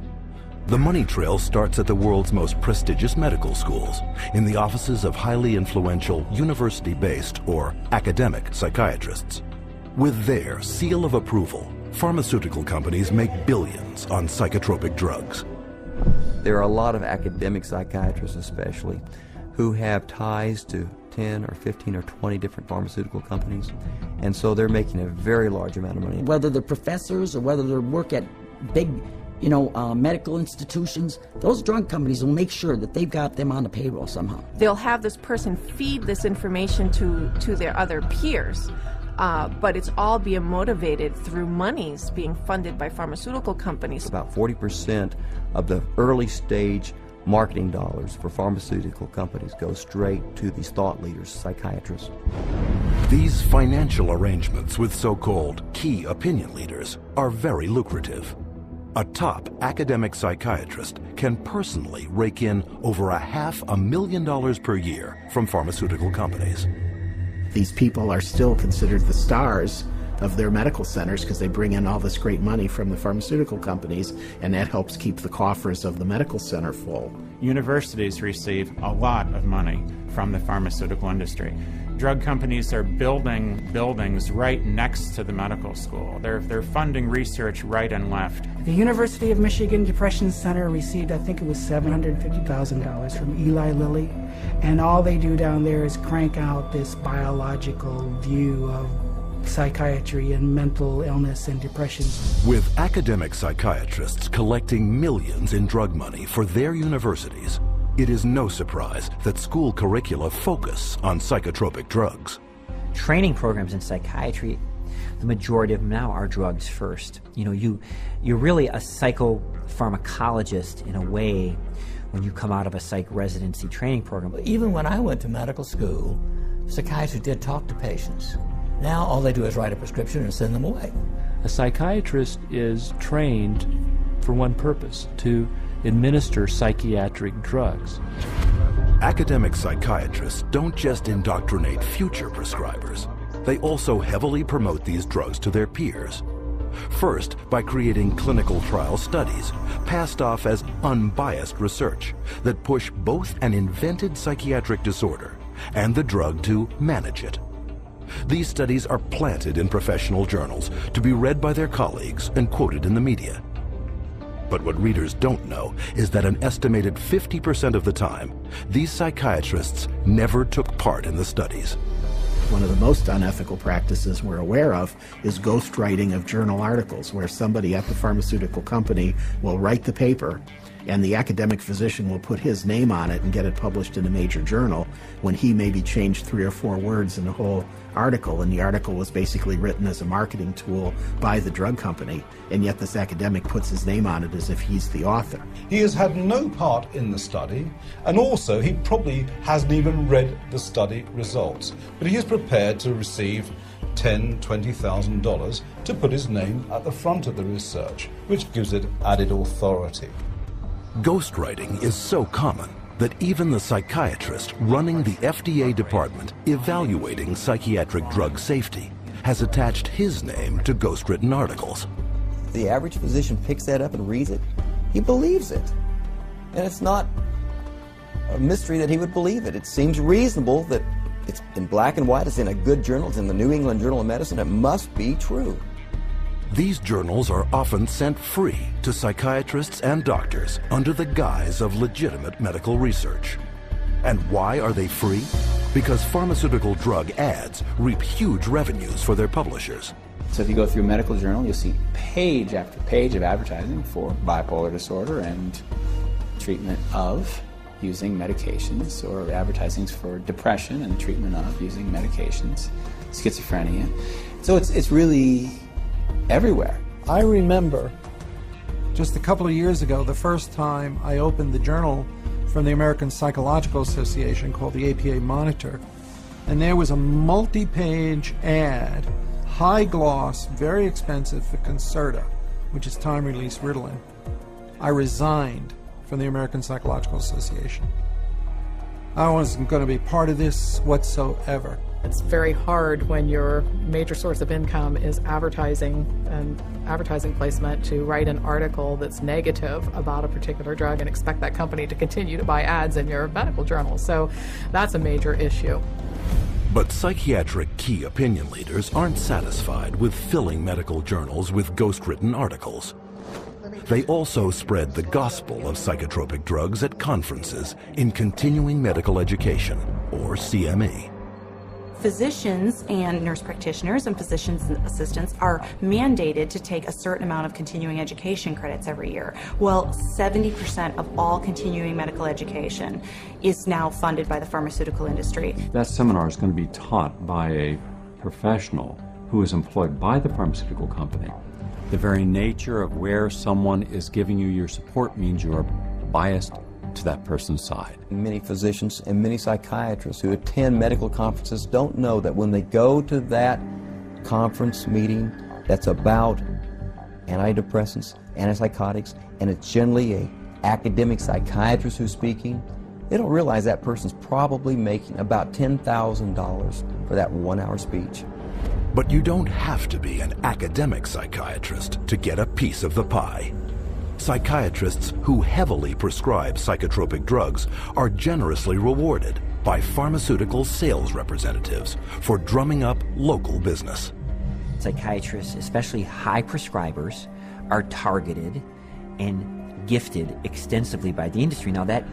The money trail starts at the world's most prestigious medical schools, in the offices of highly influential university-based or academic psychiatrists. With their seal of approval, pharmaceutical companies make billions on psychotropic drugs. There are a lot of academic psychiatrists especially who have ties to 10 or 15 or 20 different pharmaceutical companies, and so they're making a very large amount of money. Whether they're professors or whether they work at big, medical institutions, those drug companies will make sure that they've got them on the payroll somehow. They'll have this person feed this information to their other peers, but it's all being motivated through monies being funded by pharmaceutical companies. About 40% of the early stage marketing dollars for pharmaceutical companies go straight to these thought leaders, psychiatrists. These financial arrangements with so-called key opinion leaders are very lucrative. A top academic psychiatrist can personally rake in over $500,000 per year from pharmaceutical companies. These people are still considered the stars of their medical centers because they bring in all this great money from the pharmaceutical companies, and that helps keep the coffers of the medical center full. Universities receive a lot of money from the pharmaceutical industry. Drug companies are building buildings right next to the medical school. They're funding research right and left. The University of Michigan Depression Center received, I think it was $750,000 from Eli Lilly, and all they do down there is crank out this biological view of psychiatry and mental illness and depression. With academic psychiatrists collecting millions in drug money for their universities, it is no surprise that school curricula focus on psychotropic drugs. Training programs in psychiatry, the majority of them now are drugs first. You know, you're really a psychopharmacologist in a way when you come out of a psych residency training program. Even when I went to medical school, psychiatrists did talk to patients. Now all they do is write a prescription and send them away. A psychiatrist is trained for one purpose, to administer psychiatric drugs. Academic psychiatrists don't just indoctrinate future prescribers. They also heavily promote these drugs to their peers. First, by creating clinical trial studies, passed off as unbiased research that push both an invented psychiatric disorder and the drug to manage it. These studies are planted in professional journals to be read by their colleagues and quoted in the media. But what readers don't know is that an estimated 50% of the time, these psychiatrists never took part in the studies. One of the most unethical practices we're aware of is ghostwriting of journal articles, where somebody at the pharmaceutical company will write the paper and the academic physician will put his name on it and get it published in a major journal when he maybe changed 3 or 4 words in the whole article, and the article was basically written as a marketing tool by the drug company, and yet this academic puts his name on it as if he's the author. He has had no part in the study, and also he probably hasn't even read the study results, but he is prepared to receive $10,000, $20,000 to put his name at the front of the research, which gives it added authority. Ghostwriting is so common that even the psychiatrist running the FDA department evaluating psychiatric drug safety has attached his name to ghostwritten articles. The average physician picks that up and reads it. He believes it. And it's not a mystery that he would believe it. It seems reasonable that it's in black and white, it's in a good journal, it's in the New England Journal of Medicine, it must be true. These journals are often sent free to psychiatrists and doctors under the guise of legitimate medical research. And why are they free? Because pharmaceutical drug ads reap huge revenues for their publishers. So if you go through a medical journal, you'll see page after page of advertising for bipolar disorder and treatment of using medications, or advertising for depression and treatment of using medications, schizophrenia. So it's really everywhere. I remember just a couple of years ago, the first time I opened the journal from the American Psychological Association called the APA Monitor, and there was a multi-page ad, high gloss, very expensive, for Concerta, which is time-release Ritalin. I resigned from the American Psychological Association. I wasn't going to be part of this whatsoever. It's very hard when your major source of income is advertising and advertising placement to write an article that's negative about a particular drug and expect that company to continue to buy ads in your medical journal. So that's a major issue. But psychiatric key opinion leaders aren't satisfied with filling medical journals with ghostwritten articles. They also spread the gospel of psychotropic drugs at conferences in continuing medical education, or CME. Physicians and nurse practitioners and physician's assistants are mandated to take a certain amount of continuing education credits every year. Well, 70% of all continuing medical education is now funded by the pharmaceutical industry. That seminar is going to be taught by a professional who is employed by the pharmaceutical company. The very nature of where someone is giving you your support means you are biased to that person's side. Many physicians and many psychiatrists who attend medical conferences don't know that when they go to that conference meeting that's about antidepressants, antipsychotics, and it's generally an academic psychiatrist who's speaking, they don't realize that person's probably making about $10,000 for that 1 hour speech. But you don't have to be an academic psychiatrist to get a piece of the pie. Psychiatrists who heavily prescribe psychotropic drugs are generously rewarded by pharmaceutical sales representatives for drumming up local business. Psychiatrists, especially high prescribers, are targeted and gifted extensively by the industry. Now that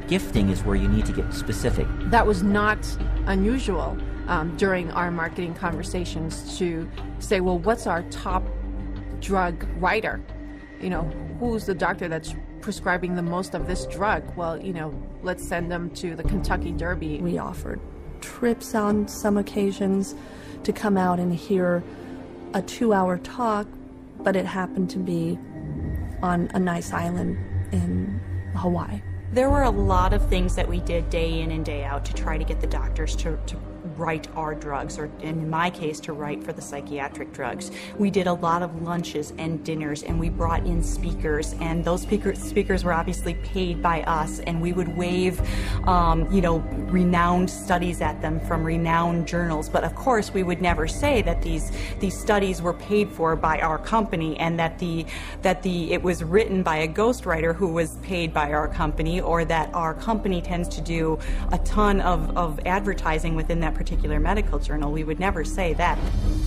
gifting is where you need to get specific. That was not unusual during our marketing conversations to say, well, what's our top drug writer? You know, who's the doctor that's prescribing the most of this drug? Well, you know, let's send them to the Kentucky Derby. We offered trips on some occasions to come out and hear a 2-hour talk, but it happened to be on a nice island in Hawaii. There were a lot of things that we did day in and day out to try to get the doctors to write our drugs, or in my case, to write for the psychiatric drugs. We did a lot of lunches and dinners, and we brought in speakers, and those speakers were obviously paid by us, and we would wave, renowned studies at them from renowned journals. But of course, we would never say that these studies were paid for by our company, and that it was written by a ghostwriter who was paid by our company, or that our company tends to do a ton of advertising within that particular medical journal. We would never say that.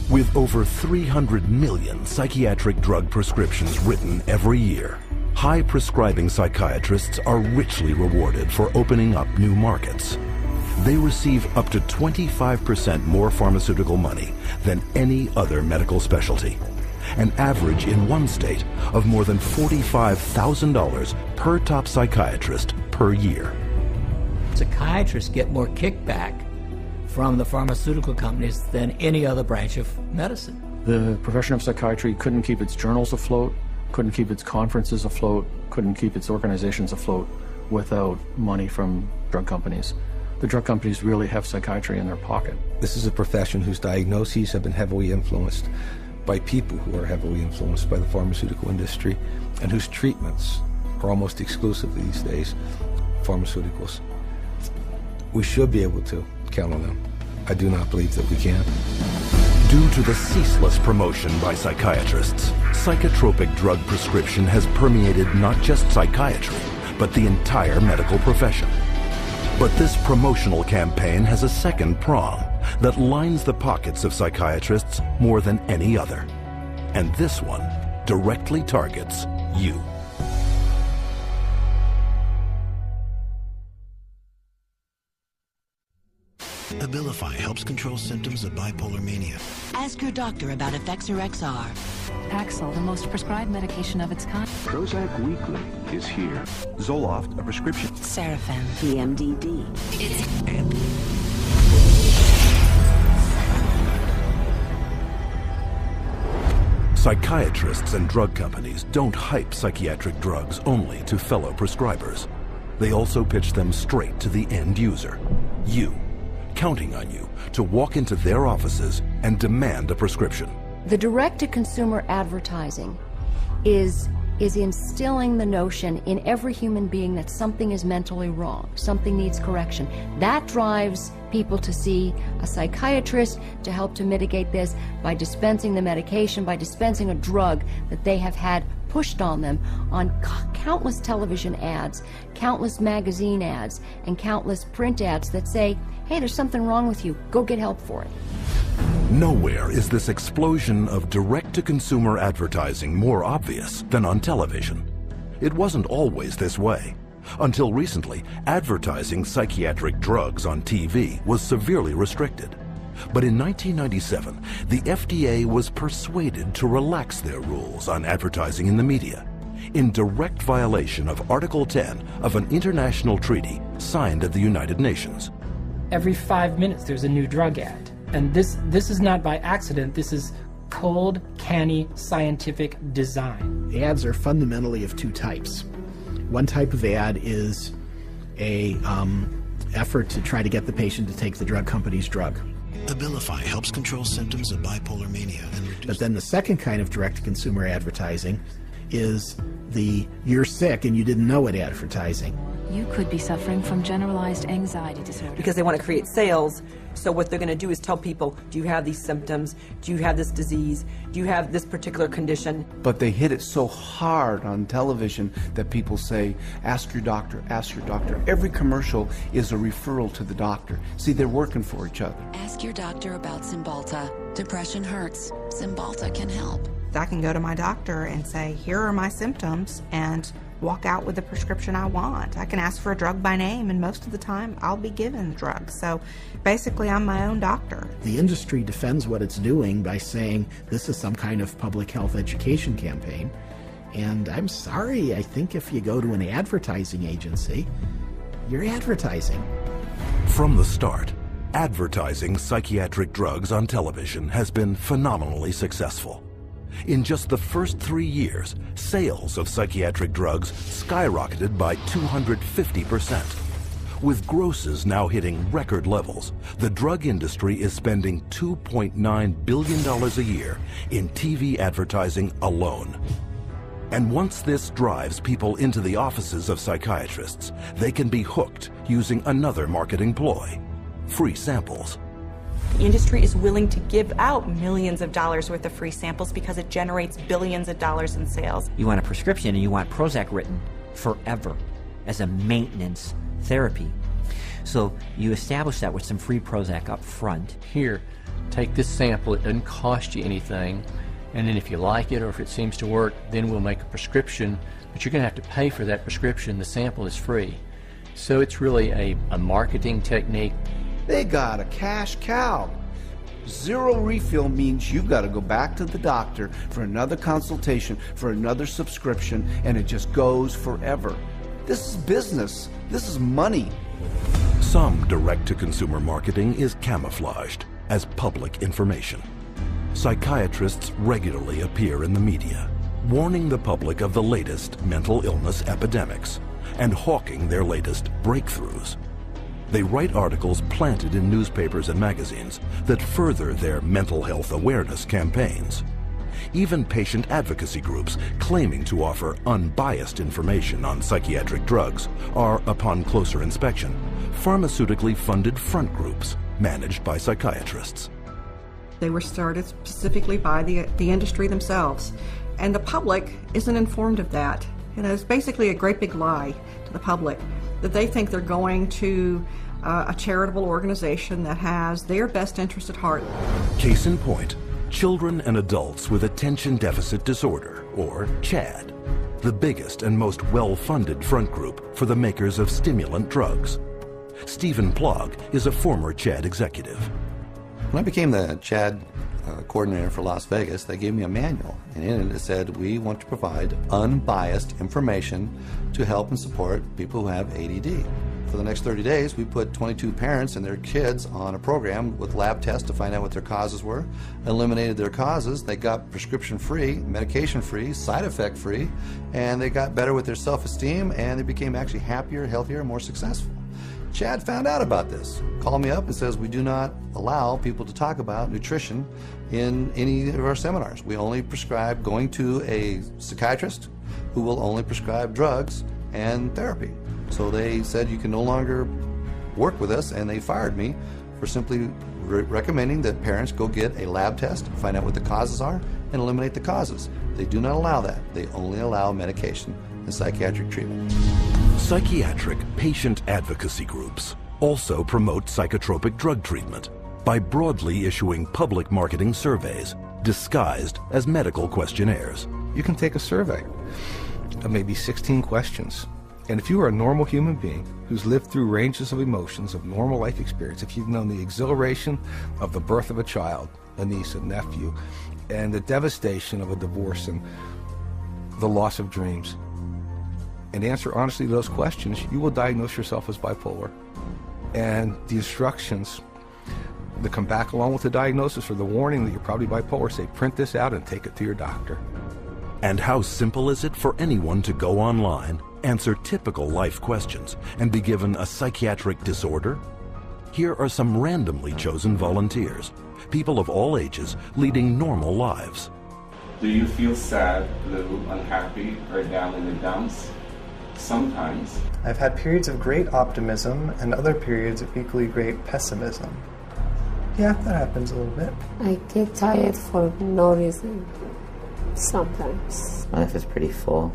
With over 300 million psychiatric drug prescriptions written every year, high-prescribing psychiatrists are richly rewarded for opening up new markets. They receive up to 25% more pharmaceutical money than any other medical specialty, an average in one state of more than $45,000 per top psychiatrist per year. Psychiatrists get more kickback from the pharmaceutical companies than any other branch of medicine. The profession of psychiatry couldn't keep its journals afloat, couldn't keep its conferences afloat, couldn't keep its organizations afloat without money from drug companies. The drug companies really have psychiatry in their pocket. This is a profession whose diagnoses have been heavily influenced by people who are heavily influenced by the pharmaceutical industry, and whose treatments are almost exclusively these days pharmaceuticals. We should be able to count on them. I do not believe that we can. Due to the ceaseless promotion by psychiatrists, psychotropic drug prescription has permeated not just psychiatry, but the entire medical profession. But this promotional campaign has a second prong that lines the pockets of psychiatrists more than any other. And this one directly targets you. Abilify helps control symptoms of bipolar mania. Ask your doctor about Effexor XR. Paxil, the most prescribed medication of its kind. Prozac Weekly is here. Zoloft, a prescription. Serafen. PMDD. Psychiatrists and drug companies don't hype psychiatric drugs only to fellow prescribers. They also pitch them straight to the end user, you, counting on you to walk into their offices and demand a prescription. The direct-to-consumer advertising is instilling the notion in every human being that something is mentally wrong, something needs correction. That drives people to see a psychiatrist to help to mitigate this by dispensing the medication, by dispensing a drug that they have had pushed on them on countless television ads, countless magazine ads, and countless print ads that say, hey, there's something wrong with you, go get help for it. Nowhere is this explosion of direct-to-consumer advertising more obvious than on television. It wasn't always this way. Until recently, advertising psychiatric drugs on TV was severely restricted. But in 1997, the FDA was persuaded to relax their rules on advertising in the media, in direct violation of Article 10 of an international treaty signed at the United Nations. Every 5 minutes there's a new drug ad. And this is not by accident, this is cold, canny, scientific design. The ads are fundamentally of two types. One type of ad is a effort to try to get the patient to take the drug company's drug. Abilify helps control symptoms of bipolar mania and reduce... But then the second kind of direct-to-consumer advertising is the you're sick and you didn't know it advertising. You could be suffering from generalized anxiety disorder. Because they want to create sales, so what they're going to do is tell people, do you have these symptoms? Do you have this disease? Do you have this particular condition? But they hit it so hard on television that people say, ask your doctor, ask your doctor. Every commercial is a referral to the doctor. See, they're working for each other. Ask your doctor about Cymbalta. Depression hurts. Cymbalta can help. I can go to my doctor and say, here are my symptoms, and walk out with the prescription I want. I can ask for a drug by name, and most of the time I'll be given the drug. So basically I'm my own doctor. The industry defends what it's doing by saying this is some kind of public health education campaign. And I'm sorry, I think if you go to an advertising agency, you're advertising. From the start, advertising psychiatric drugs on television has been phenomenally successful. In just the first 3 years, sales of psychiatric drugs skyrocketed by 250%. With grosses now hitting record levels, the drug industry is spending $2.9 billion a year in TV advertising alone. And once this drives people into the offices of psychiatrists, they can be hooked using another marketing ploy: free samples. The industry is willing to give out millions of dollars worth of free samples because it generates billions of dollars in sales. You want a prescription and you want Prozac written forever as a maintenance therapy. So you establish that with some free Prozac up front. Here, take this sample, it doesn't cost you anything, and then if you like it or if it seems to work, then we'll make a prescription, but you're going to have to pay for that prescription. The sample is free. So it's really a marketing technique. They got a cash cow. Zero refill means you've got to go back to the doctor for another consultation, for another subscription, and it just goes forever. This is business. This is money. Some direct-to-consumer marketing is camouflaged as public information. Psychiatrists regularly appear in the media, warning the public of the latest mental illness epidemics and hawking their latest breakthroughs. They write articles planted in newspapers and magazines that further their mental health awareness campaigns. Even patient advocacy groups claiming to offer unbiased information on psychiatric drugs are, upon closer inspection, pharmaceutically funded front groups managed by psychiatrists. They were started specifically by the industry themselves, and the public isn't informed of that. It's basically a great big lie to the public that they think they're going to a charitable organization that has their best interest at heart. Case in point, children and adults with attention deficit disorder, or CHAD, the biggest and most well-funded front group for the makers of stimulant drugs. Stephen Plog is a former CHAD executive. When I became the CHAD coordinator for Las Vegas, they gave me a manual, and in it said, we want to provide unbiased information to help and support people who have ADD. For the next 30 days, we put 22 parents and their kids on a program with lab tests to find out what their causes were, eliminated their causes, they got prescription-free, medication-free, side-effect-free, and they got better with their self-esteem, and they became actually happier, healthier, more successful. CHAD found out about this, called me up and says, we do not allow people to talk about nutrition in any of our seminars. We only prescribe going to a psychiatrist who will only prescribe drugs and therapy. So they said you can no longer work with us, and they fired me for simply recommending that parents go get a lab test, find out what the causes are, and eliminate the causes. They do not allow that. They only allow medication and psychiatric treatment. Psychiatric patient advocacy groups also promote psychotropic drug treatment by broadly issuing public marketing surveys disguised as medical questionnaires. You can take a survey of maybe 16 questions. And if you are a normal human being who's lived through ranges of emotions of normal life experience, if you've known the exhilaration of the birth of a child, a niece, a nephew, and the devastation of a divorce and the loss of dreams, and answer honestly to those questions, you will diagnose yourself as bipolar. And the instructions that come back along with the diagnosis or the warning that you're probably bipolar say, print this out and take it to your doctor. And how simple is it for anyone to go online, answer typical life questions, and be given a psychiatric disorder? Here are some randomly chosen volunteers, people of all ages leading normal lives. Do you feel sad, blue, unhappy, or down in the dumps? Sometimes. I've had periods of great optimism and other periods of equally great pessimism. Yeah, that happens a little bit. I get tired for no reason. Sometimes. My life is pretty full.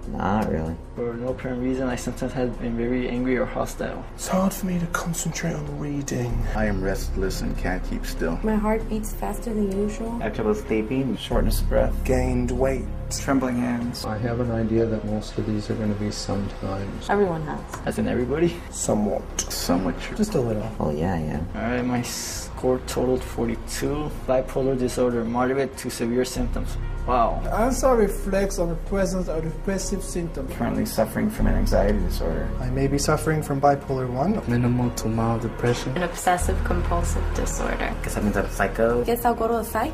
Not really. For no apparent reason, I sometimes have been very angry or hostile. It's hard for me to concentrate on reading. I am restless and can't keep still. My heart beats faster than usual. I have trouble sleeping, shortness of breath. Gained weight. Trembling hands. I have an idea that most of these are going to be sometimes. Everyone has. As in everybody? Somewhat. Somewhat true. Just a little. Oh, yeah. Alright, my score totaled 42. Bipolar disorder, moderate to severe symptoms. Wow. The answer reflects on the presence of depressive symptoms. Currently suffering from an anxiety disorder. I may be suffering from bipolar 1. Minimal to mild depression. An obsessive compulsive disorder. Guess that means I'm a psycho. Guess I'll go to a psych.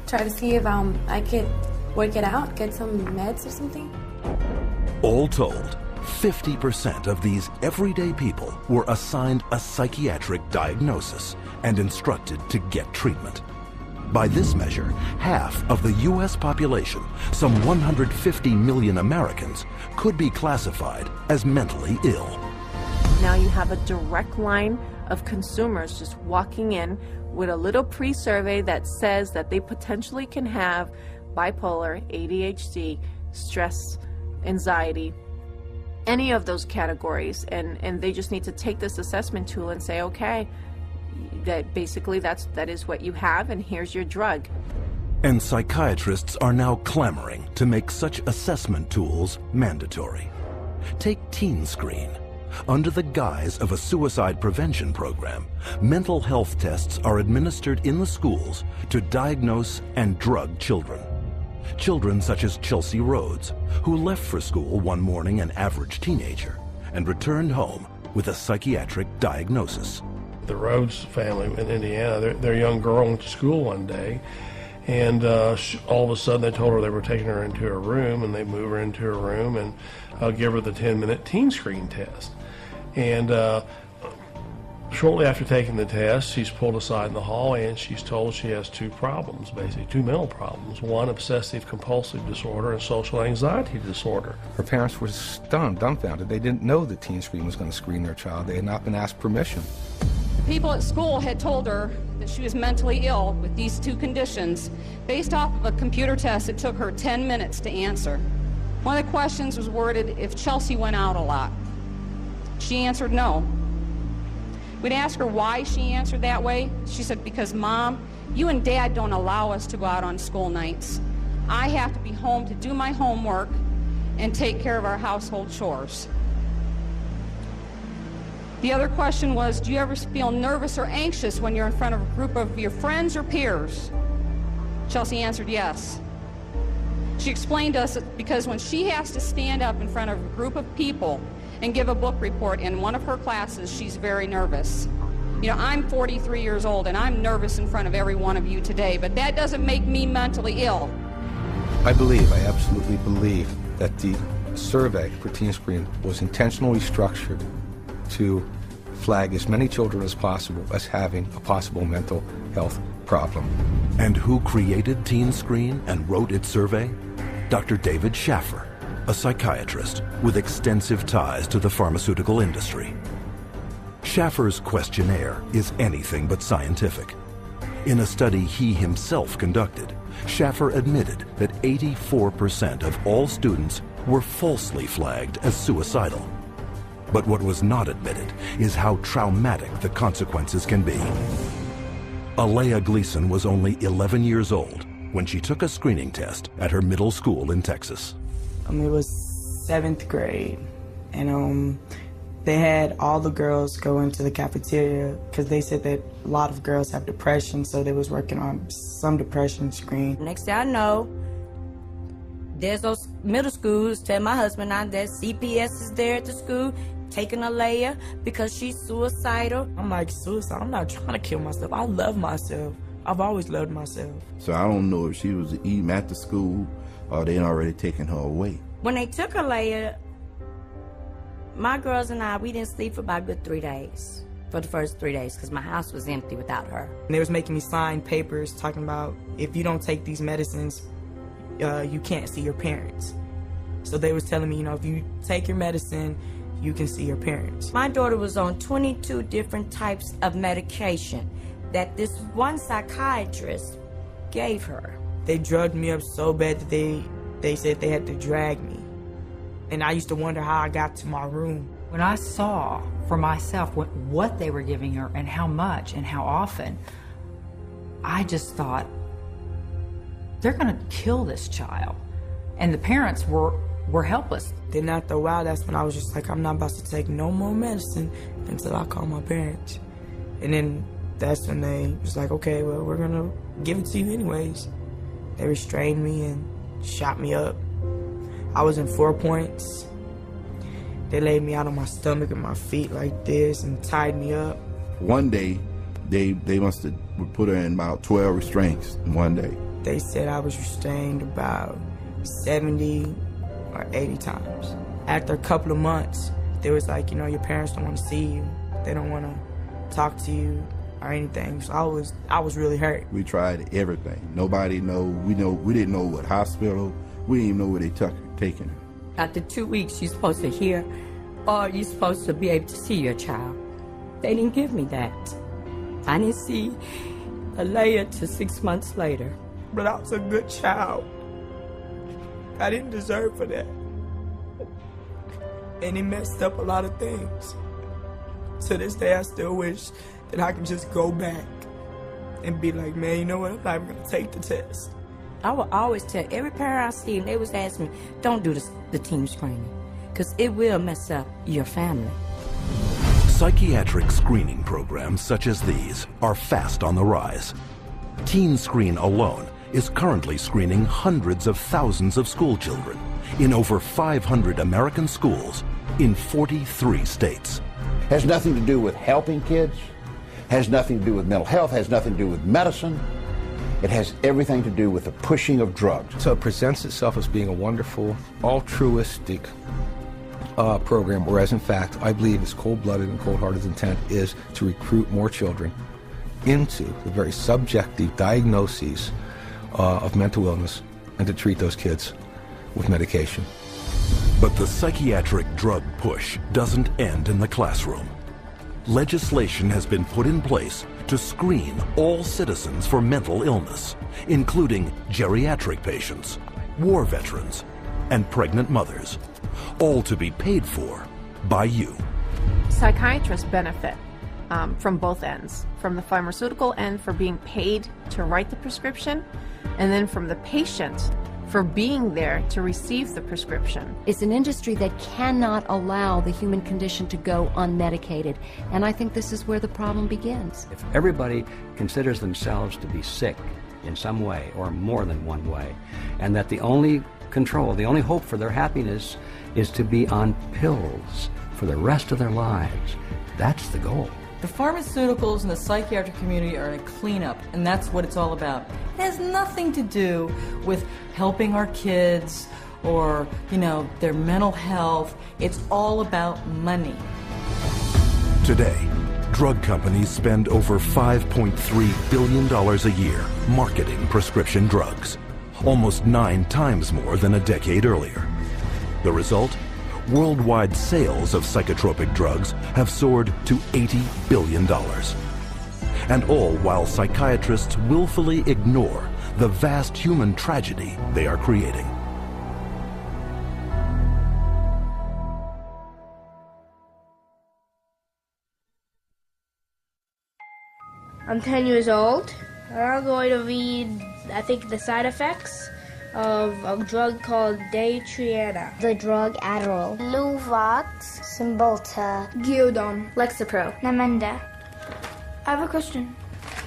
Try to see if I could work it out, get some meds or something. All told, 50% of these everyday people were assigned a psychiatric diagnosis and instructed to get treatment. By this measure, half of the U.S. population, some 150 million Americans, could be classified as mentally ill. Now you have a direct line of consumers just walking in with a little pre-survey that says that they potentially can have bipolar, ADHD, stress, anxiety, any of those categories, and they just need to take this assessment tool and say, okay, that basically that is what you have, and here's your drug. And psychiatrists are now clamoring to make such assessment tools mandatory. Take Teen Screen. Under the guise of a suicide prevention program, mental health tests are administered in the schools to diagnose and drug children. Children such as Chelsea Rhodes, who left for school one morning an average teenager and returned home with a psychiatric diagnosis. The Rhodes family in Indiana, their young girl went to school one day, and all of a sudden they told her they were taking her into her room, and they move her into her room and give her the 10-minute teen screen test. And shortly after taking the test, she's pulled aside in the hallway and she's told she has two problems, basically two mental problems. One, obsessive compulsive disorder, and social anxiety disorder. Her parents were stunned, dumbfounded. They didn't know that Teen Screen was going to screen their child. They had not been asked permission. People at school had told her that she was mentally ill with these two conditions based off of a computer test that took her 10 minutes to answer. One of the questions was worded if Chelsea went out a lot. She answered no. We'd ask her why she answered that way. She said, because Mom, you and Dad don't allow us to go out on school nights. I have to be home to do my homework and take care of our household chores. The other question was, do you ever feel nervous or anxious when you're in front of a group of your friends or peers? Chelsea answered yes. She explained to us that because when she has to stand up in front of a group of people and give a book report in one of her classes, she's very nervous. You know, I'm 43 years old and I'm nervous in front of every one of you today, but that doesn't make me mentally ill. I absolutely believe that the survey for Teen Screen was intentionally structured to flag as many children as possible as having a possible mental health problem. And who created Teen Screen and wrote its survey? Dr. David Schaffer, a psychiatrist with extensive ties to the pharmaceutical industry. Schaffer's questionnaire is anything but scientific. In a study he himself conducted, Schaffer admitted that 84% of all students were falsely flagged as suicidal. But what was not admitted is how traumatic the consequences can be. Alea Gleason was only 11 years old when she took a screening test at her middle school in Texas. It was 7th grade, and they had all the girls go into the cafeteria because they said that a lot of girls have depression, so they was working on some depression screen. Next thing I know, there's those middle schools tell my husband now that CPS is there at the school taking Alea because she's suicidal. I'm like, suicide? I'm not trying to kill myself. I love myself. I've always loved myself. So I don't know if she was eating at the school or they already taken her away. When they took Alea, my girls and I, we didn't sleep for about a good 3 days. For the first 3 days, because my house was empty without her. And they was making me sign papers talking about if you don't take these medicines, you can't see your parents. So they was telling me, you know, if you take your medicine, you can see your parents. My daughter was on 22 different types of medication that this one psychiatrist gave her. They drugged me up so bad that they said they had to drag me. And I used to wonder how I got to my room. When I saw for myself what they were giving her and how much and how often, I just thought, they're gonna kill this child. And the parents were helpless. Then after a while, that's when I was just like, I'm not about to take no more medicine until I call my parents. And then that's when they was like, okay, well, we're gonna give it to you anyways. They restrained me and shot me up. I was in 4 points. They laid me out on my stomach and my feet like this and tied me up. One day, they must have put her in about 12 restraints in one day. They said I was restrained about 70 or 80 times. After a couple of months, they was like, you know, your parents don't want to see you. They don't want to talk to you or anything. So I was really hurt. We tried everything. Nobody we didn't know what hospital. We didn't even know where they taking her. After 2 weeks, you're supposed to hear, or you're supposed to be able to see your child. They didn't give me that. I didn't see Alea till 6 months later. But I was a good child. I didn't deserve for that. And it messed up a lot of things. To this day, I still wish that I could just go back and be like, man, you know what, I'm not even gonna take the test. I would always tell every parent I see, and they was asking me, don't do the team screening, because it will mess up your family. Psychiatric screening programs such as these are fast on the rise. Teen Screen alone is currently screening hundreds of thousands of school children in over 500 American schools in 43 states. Has nothing to do with helping kids, has nothing to do with mental health, has nothing to do with medicine. It has everything to do with the pushing of drugs. So it presents itself as being a wonderful, altruistic program, whereas in fact, I believe its cold-blooded and cold-hearted intent is to recruit more children into the very subjective diagnoses of mental illness and to treat those kids with medication. But the psychiatric drug push doesn't end in the classroom. Legislation has been put in place to screen all citizens for mental illness, including geriatric patients, war veterans, and pregnant mothers, all to be paid for by you. Psychiatrists benefit from both ends, from the pharmaceutical end for being paid to write the prescription, and then from the patient for being there to receive the prescription. It's an industry that cannot allow the human condition to go unmedicated, and I think this is where the problem begins. If everybody considers themselves to be sick in some way or more than one way, and that the only control, the only hope for their happiness is to be on pills for the rest of their lives, that's the goal. The pharmaceuticals in the psychiatric community are a cleanup, and that's what it's all about. It has nothing to do with helping our kids or, their mental health. It's all about money. Today, drug companies spend over $5.3 billion a year marketing prescription drugs, almost 9 times more than a decade earlier. The result? Worldwide sales of psychotropic drugs have soared to $80 billion. And all while psychiatrists willfully ignore the vast human tragedy they are creating. I'm 10 years old, and I'm going to read, I think, the side effects of a drug called Daytriana. The drug Adderall. Luvox. Cymbalta. Gyudon. Lexapro. Namenda. I have a question.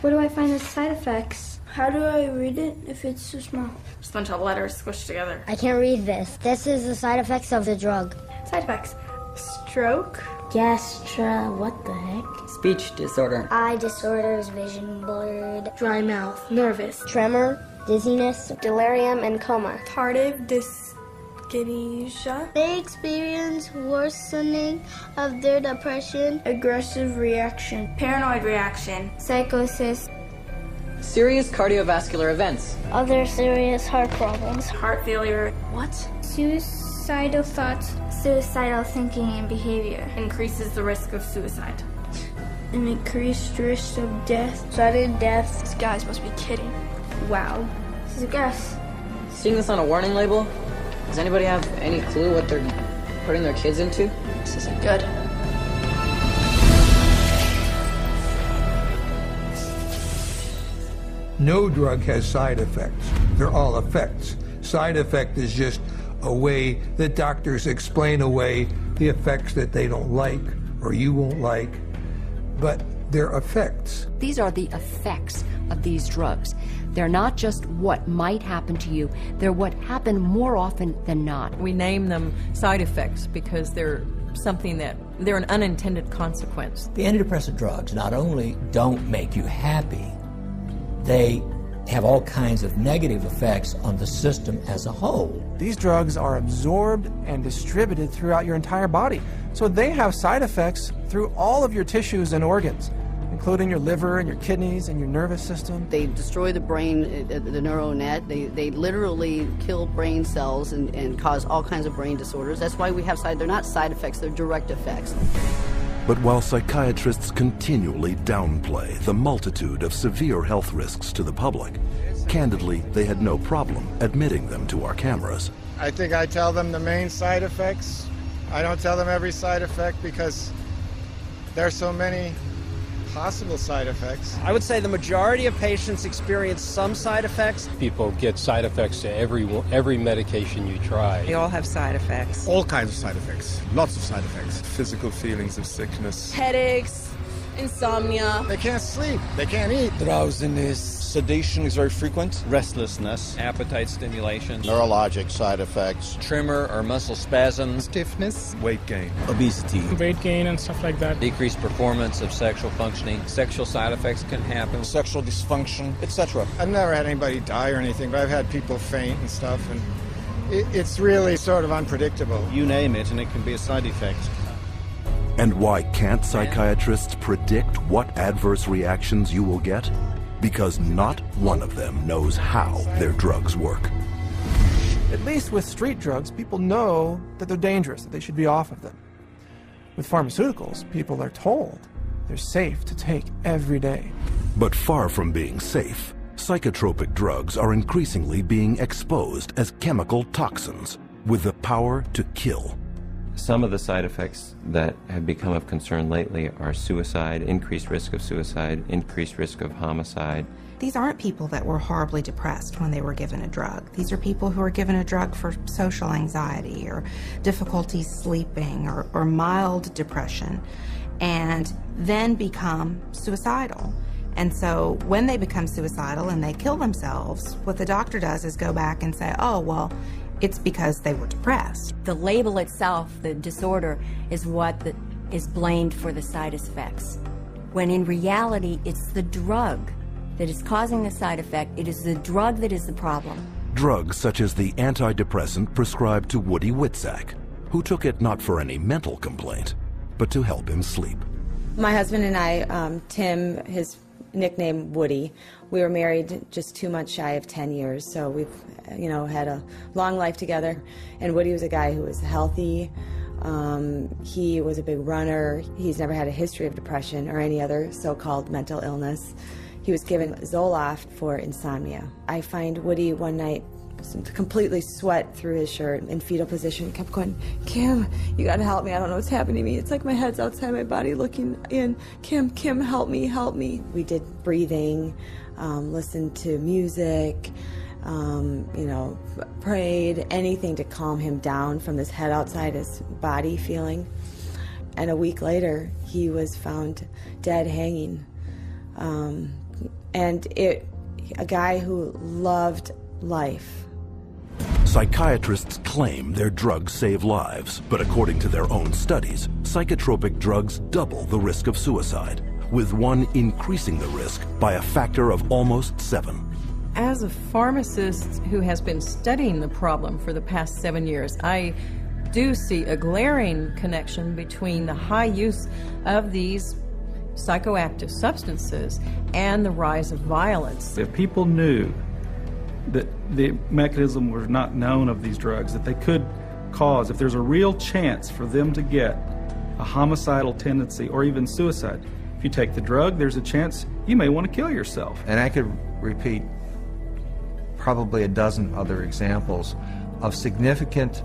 Where do I find the side effects? How do I read it if it's so small? Just a bunch of letters squished together. I can't read this. This is the side effects of the drug. Side effects. Stroke. What the heck? Speech disorder. Eye disorders, vision blurred. Dry mouth. Nervous. Tremor. Dizziness, delirium, and coma. Tardive dyskinesia. They experience worsening of their depression. Aggressive reaction. Paranoid reaction. Psychosis. Serious cardiovascular events. Other serious heart problems. Heart failure. What? Suicide. suicidal thoughts, suicidal thinking and behavior. Increases the risk of suicide. An increased risk of death, sudden death. These guys must be kidding. Wow. This is gross. Seeing this on a warning label, does anybody have any clue what they're putting their kids into? This isn't good. No drug has side effects. They're all effects. Side effect is just a way that doctors explain away the effects that they don't like or you won't like, but they're effects. These are the effects of these drugs. They're not just what might happen to you, they're what happen more often than not. We name them side effects because they're an unintended consequence. The antidepressant drugs not only don't make you happy, they have all kinds of negative effects on the system as a whole. These drugs are absorbed and distributed throughout your entire body, so they have side effects through all of your tissues and organs, including your liver and your kidneys and your nervous system. They destroy the brain, the neural net. They literally kill brain cells and cause all kinds of brain disorders. That's why we have they're not side effects, they're direct effects. But while psychiatrists continually downplay the multitude of severe health risks to the public, candidly, they had no problem admitting them to our cameras. I think I tell them the main side effects. I don't tell them every side effect because there are so many possible side effects. I would say the majority of patients experience some side effects. People get side effects to every medication you try. They all have side effects. All kinds of side effects. Lots of side effects. Physical feelings of sickness. Headaches, insomnia. They can't sleep. They can't eat. Drowsiness. Sedation is very frequent. Restlessness. Appetite stimulation. Neurologic side effects. Tremor or muscle spasms. Stiffness. Weight gain. Obesity. Weight gain and stuff like that. Decreased performance of sexual functioning. Sexual side effects can happen. Sexual dysfunction, etc. I've never had anybody die or anything, but I've had people faint and stuff, and it's really sort of unpredictable. You name it, and it can be a side effect. And why can't psychiatrists predict what adverse reactions you will get? Because not one of them knows how their drugs work. At least with street drugs, people know that they're dangerous, that they should be off of them. With pharmaceuticals, people are told they're safe to take every day. But far from being safe, psychotropic drugs are increasingly being exposed as chemical toxins with the power to kill. Some of the side effects that have become of concern lately are suicide, increased risk of suicide, increased risk of homicide. These aren't people that were horribly depressed when they were given a drug. These are people who are given a drug for social anxiety or difficulty sleeping or mild depression and then become suicidal. And so when they become suicidal and they kill themselves, what the doctor does is go back and say, oh, well, it's because they were depressed. The label itself, the disorder, is what is blamed for the side effects. When in reality, it's the drug that is causing the side effect. It is the drug that is the problem. Drugs such as the antidepressant prescribed to Woody Witzak, who took it not for any mental complaint, but to help him sleep. My husband and I, Tim, his nickname Woody, we were married just 2 months shy of 10 years, so we've had a long life together. And Woody was a guy who was healthy. He was a big runner. He's never had a history of depression or any other so-called mental illness. He was given Zoloft for insomnia. I find Woody one night completely sweat through his shirt in fetal position, kept going, Kim, you gotta help me, I don't know what's happening to me. It's like my head's outside my body looking in. Kim, help me, help me. We did breathing, listened to music, prayed, anything to calm him down from this head outside his body feeling. And a week later, he was found dead hanging. A guy who loved life. Psychiatrists claim their drugs save lives, but according to their own studies, psychotropic drugs double the risk of suicide, with one increasing the risk by a factor of almost 7. As a pharmacist who has been studying the problem for the past 7 years, I do see a glaring connection between the high use of these psychoactive substances and the rise of violence. If people knew that the mechanism was not known of these drugs, that they could cause, if there's a real chance for them to get a homicidal tendency or even suicide, if you take the drug, there's a chance you may want to kill yourself. And I could repeat probably a dozen other examples of significant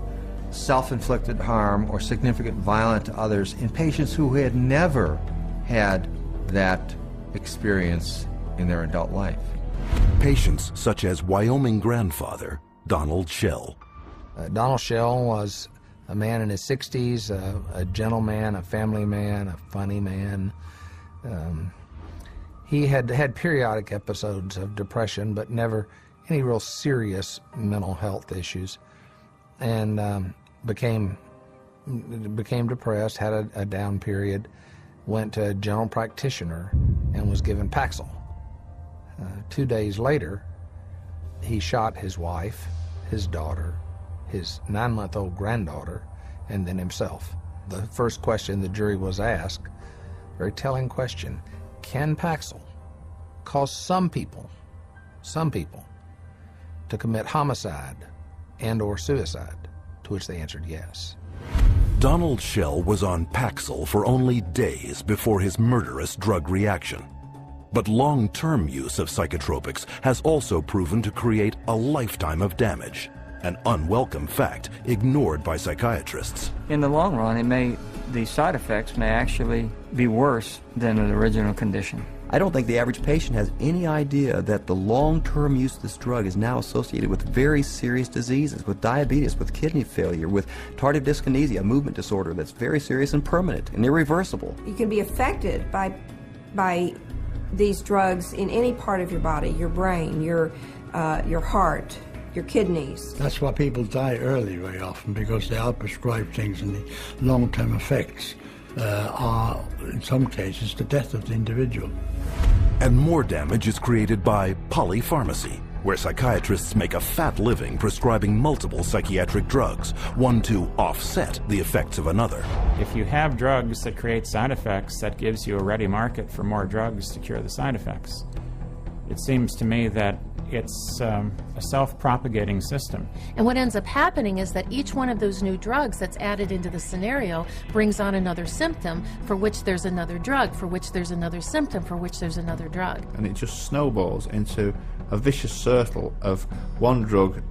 self-inflicted harm or significant violence to others in patients who had never had that experience in their adult life. Patients such as Wyoming grandfather Donald Schell. Donald Schell was a man in his 60s, a gentleman, a family man, a funny man. He had periodic episodes of depression, but never any real serious mental health issues, and became depressed, had a down period, went to a general practitioner and was given Paxil. 2 days later, he shot his wife, his daughter, his 9-month-old granddaughter, and then himself. The first question the jury was asked, very telling question, can Paxil cause some people to commit homicide and or suicide? To which they answered yes. Donald Schell was on Paxil for only days before his murderous drug reaction. But long-term use of psychotropics has also proven to create a lifetime of damage, an unwelcome fact ignored by psychiatrists. In the long run, the side effects may actually be worse than the original condition. I don't think the average patient has any idea that the long-term use of this drug is now associated with very serious diseases, with diabetes, with kidney failure, with tardive dyskinesia, a movement disorder that's very serious and permanent and irreversible. You can be affected by these drugs in any part of your body, your brain, your heart, your kidneys. That's why people die early very often, because they are prescribed things, and the long-term effects are, in some cases, the death of the individual. And more damage is created by polypharmacy, where psychiatrists make a fat living prescribing multiple psychiatric drugs, one to offset the effects of another. If you have drugs that create side effects, that gives you a ready market for more drugs to cure the side effects. It seems to me that it's a self-propagating system. And what ends up happening is that each one of those new drugs that's added into the scenario brings on another symptom for which there's another drug, for which there's another symptom, for which there's another drug. And it just snowballs into a vicious circle of one drug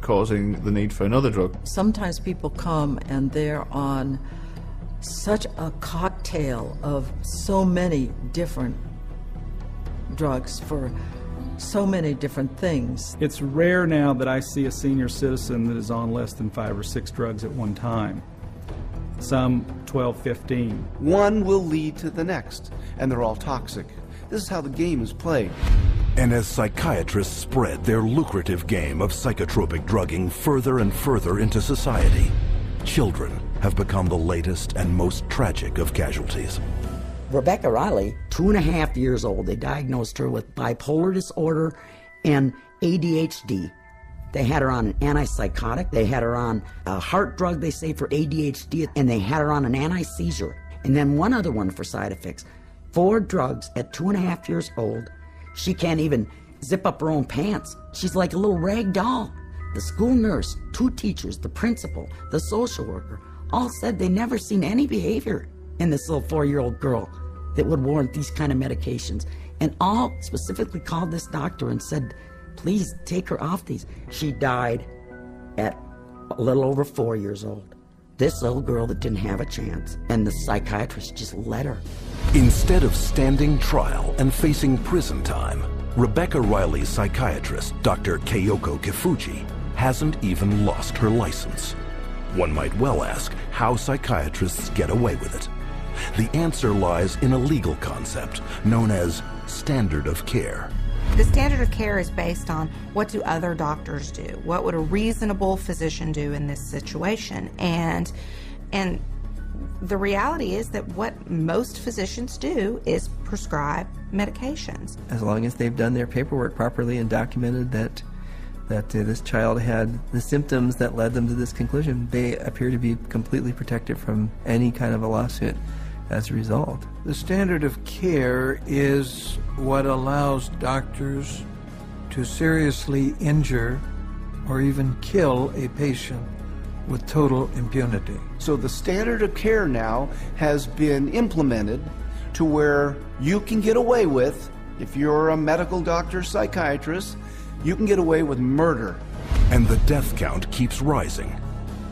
causing the need for another drug. Sometimes people come and they're on such a cocktail of so many different drugs for so many different things. It's rare now that I see a senior citizen that is on less than 5 or 6 drugs at one time. Some 12, 15. One will lead to the next, and they're all toxic. This is how the game is played. And as psychiatrists spread their lucrative game of psychotropic drugging further and further into society, children have become the latest and most tragic of casualties. Rebecca Riley, 2.5 years old, they diagnosed her with bipolar disorder and ADHD. They had her on an antipsychotic, they had her on a heart drug, they say, for ADHD, and they had her on an anti-seizure. And then one other one for side effects. 4 drugs at 2.5 years old. She can't even zip up her own pants. She's like a little rag doll. The school nurse, 2 teachers, the principal, the social worker, all said they never seen any behavior in this little 4-year-old girl that would warrant these kind of medications, and all specifically called this doctor and said, please take her off these. She died at a little over 4 years old. This little girl that didn't have a chance, and the psychiatrist just let her. Instead of standing trial and facing prison time, Rebecca Riley's psychiatrist, Dr. Keiko Kifuji, hasn't even lost her license. One might well ask how psychiatrists get away with it. The answer lies in a legal concept known as standard of care. The standard of care is based on what do other doctors do? What would a reasonable physician do in this situation? And the reality is that what most physicians do is prescribe medications. As long as they've done their paperwork properly and documented that this child had the symptoms that led them to this conclusion, they appear to be completely protected from any kind of a lawsuit as a result. The standard of care is what allows doctors to seriously injure or even kill a patient with total impunity. So the standard of care now has been implemented to where you can get away with, if you're a medical doctor, psychiatrist, you can get away with murder. And the death count keeps rising.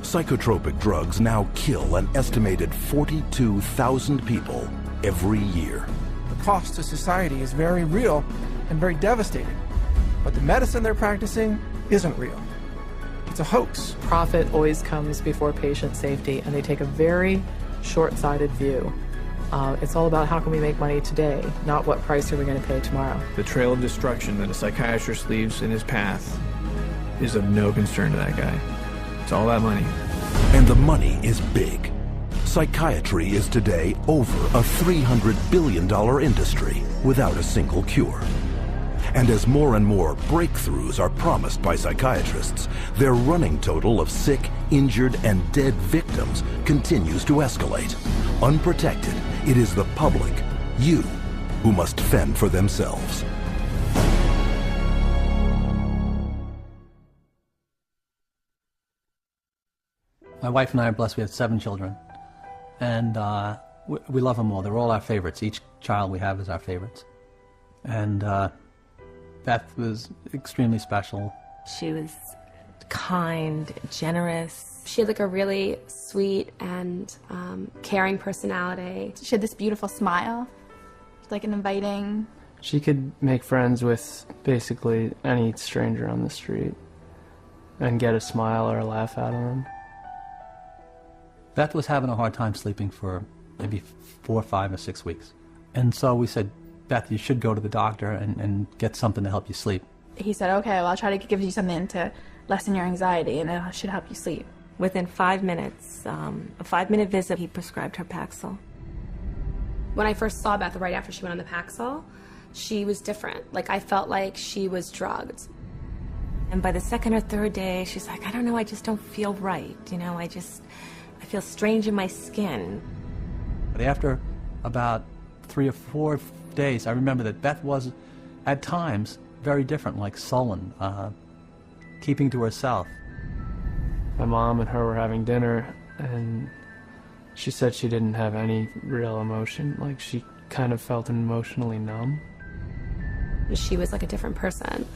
Psychotropic drugs now kill an estimated 42,000 people every year. The cost to society is very real and very devastating. But the medicine they're practicing isn't real. It's a hoax. Profit always comes before patient safety, and they take a very short-sighted view. It's all about how can we make money today, not what price are we going to pay tomorrow. The trail of destruction that a psychiatrist leaves in his path is of no concern to that guy. It's all about money. And the money is big. Psychiatry is today over a $300 billion industry without a single cure. And as more and more breakthroughs are promised by psychiatrists, their running total of sick, injured, and dead victims continues to escalate. Unprotected, it is the public, you, who must fend for themselves. My wife and I are blessed. We have 7 children, and we love them all. They're all our favorites. Each child we have is our favorites. And Beth was extremely special. She was kind, generous. She had like a really sweet and caring personality. She had this beautiful smile, like an inviting. She could make friends with basically any stranger on the street and get a smile or a laugh out of them. Beth was having a hard time sleeping for maybe 4, 5, or 6 weeks. And so we said, Beth, you should go to the doctor and get something to help you sleep. He said, okay, well, I'll try to give you something to lessen your anxiety, and it should help you sleep. Within 5 minutes, a 5-minute visit, he prescribed her Paxil. When I first saw Beth right after she went on the Paxil, she was different. Like, I felt like she was drugged. And by the 2nd or 3rd day, she's like, I don't know, I just don't feel right. You know, I feel strange in my skin. But after about 3 or 4 days, I remember that Beth was, at times, very different, like sullen, keeping to herself. My mom and her were having dinner, and she said she didn't have any real emotion. Like, she kind of felt emotionally numb. She was like a different person.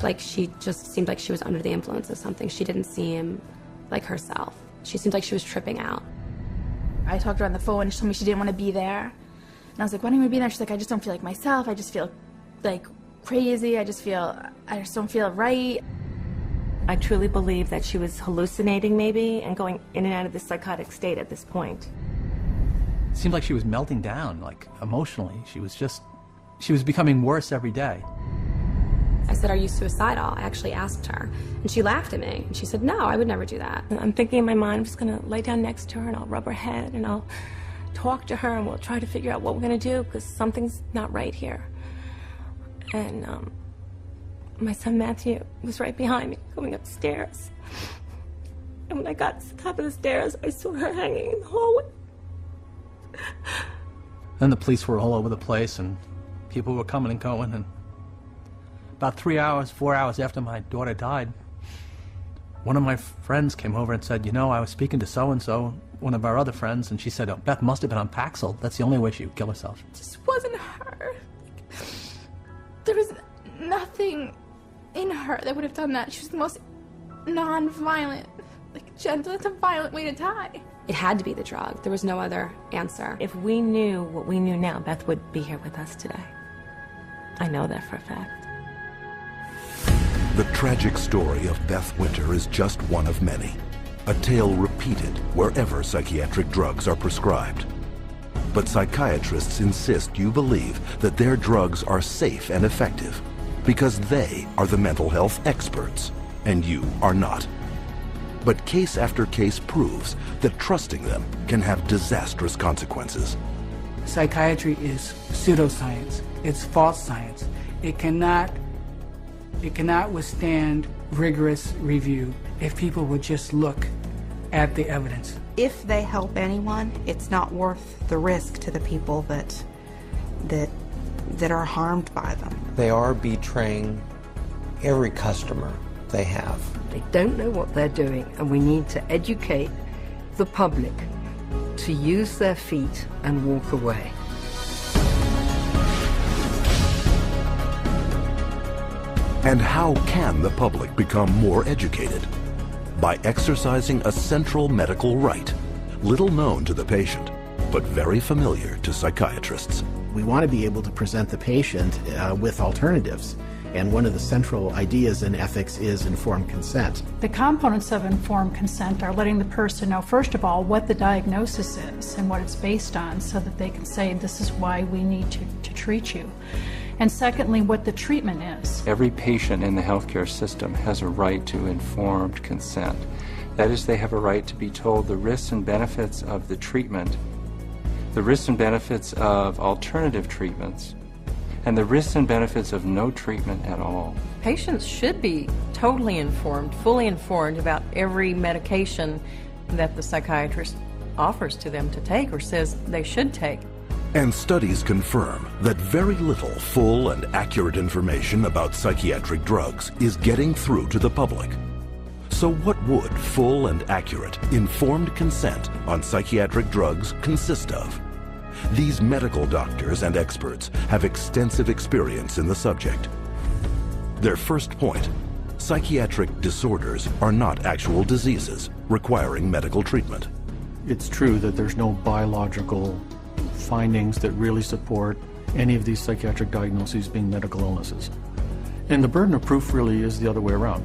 Like, she just seemed like she was under the influence of something. She didn't seem like herself. She seemed like she was tripping out. I talked to her on the phone, and she told me she didn't want to be there. And I was like, why don't you want to be there? She's like, I just don't feel like myself. I just feel like crazy. I just don't feel right. I truly believe that she was hallucinating maybe and going in and out of this psychotic state at this point. It seemed like she was melting down, like emotionally. She was becoming worse every day. I said, are you suicidal? I actually asked her. And she laughed at me. And she said, no, I would never do that. I'm thinking in my mind, I'm just going to lay down next to her and I'll rub her head and I'll talk to her and we'll try to figure out what we're going to do because something's not right here. And my son Matthew was right behind me going upstairs. And when I got to the top of the stairs, I saw her hanging in the hallway. Then the police were all over the place and people were coming and going, and about 3 hours, 4 hours after my daughter died, one of my friends came over and said, you know, I was speaking to so-and-so, one of our other friends, and she said, oh, Beth must have been on Paxil. That's the only way she would kill herself. It just wasn't her. There was nothing in her that would have done that. She was the most non-violent, like gentle. It's a violent way to die. It had to be the drug. There was no other answer. If we knew what we knew now, Beth would be here with us today. I know that for a fact. The tragic story of Beth Winter is just one of many, a tale repeated wherever psychiatric drugs are prescribed. But psychiatrists insist you believe that their drugs are safe and effective because they are the mental health experts and you are not. But case after case proves that trusting them can have disastrous consequences. Psychiatry is pseudoscience. It's false science. It cannot withstand rigorous review if people would just look at the evidence. If they help anyone, it's not worth the risk to the people that are harmed by them. They are betraying every customer they have. They don't know what they're doing, and we need to educate the public to use their feet and walk away. And how can the public become more educated? By exercising a central medical right, little known to the patient, but very familiar to psychiatrists. We want to be able to present the patient with alternatives. And one of the central ideas in ethics is informed consent. The components of informed consent are letting the person know, first of all, what the diagnosis is and what it's based on, so that they can say, this is why we need to treat you. And secondly, what the treatment is. Every patient in the healthcare system has a right to informed consent. That is, they have a right to be told the risks and benefits of the treatment, the risks and benefits of alternative treatments, and the risks and benefits of no treatment at all. Patients should be totally informed, fully informed about every medication that the psychiatrist offers to them to take or says they should take. And studies confirm that very little full and accurate information about psychiatric drugs is getting through to the public. So what would full and accurate, informed consent on psychiatric drugs consist of? These medical doctors and experts have extensive experience in the subject. Their first point: psychiatric disorders are not actual diseases requiring medical treatment. It's true that there's no biological findings that really support any of these psychiatric diagnoses being medical illnesses. And the burden of proof really is the other way around.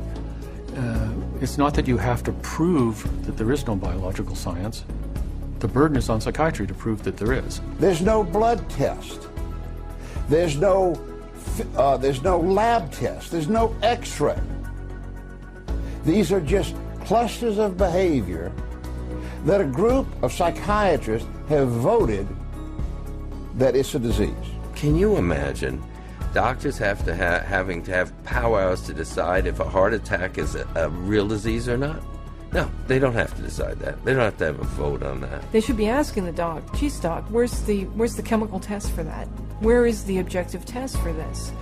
It's not that you have to prove that there is no biological science. The burden is on psychiatry to prove that there is. There's no blood test. There's no lab test. There's no x-ray. These are just clusters of behavior that a group of psychiatrists have voted that it's a disease. Can you imagine doctors having to have powwows to decide if a heart attack is a real disease or not? No, they don't have to decide that. They don't have to have a vote on that. They should be asking the doc, geez, doc, where's the chemical test for that? Where is the objective test for this?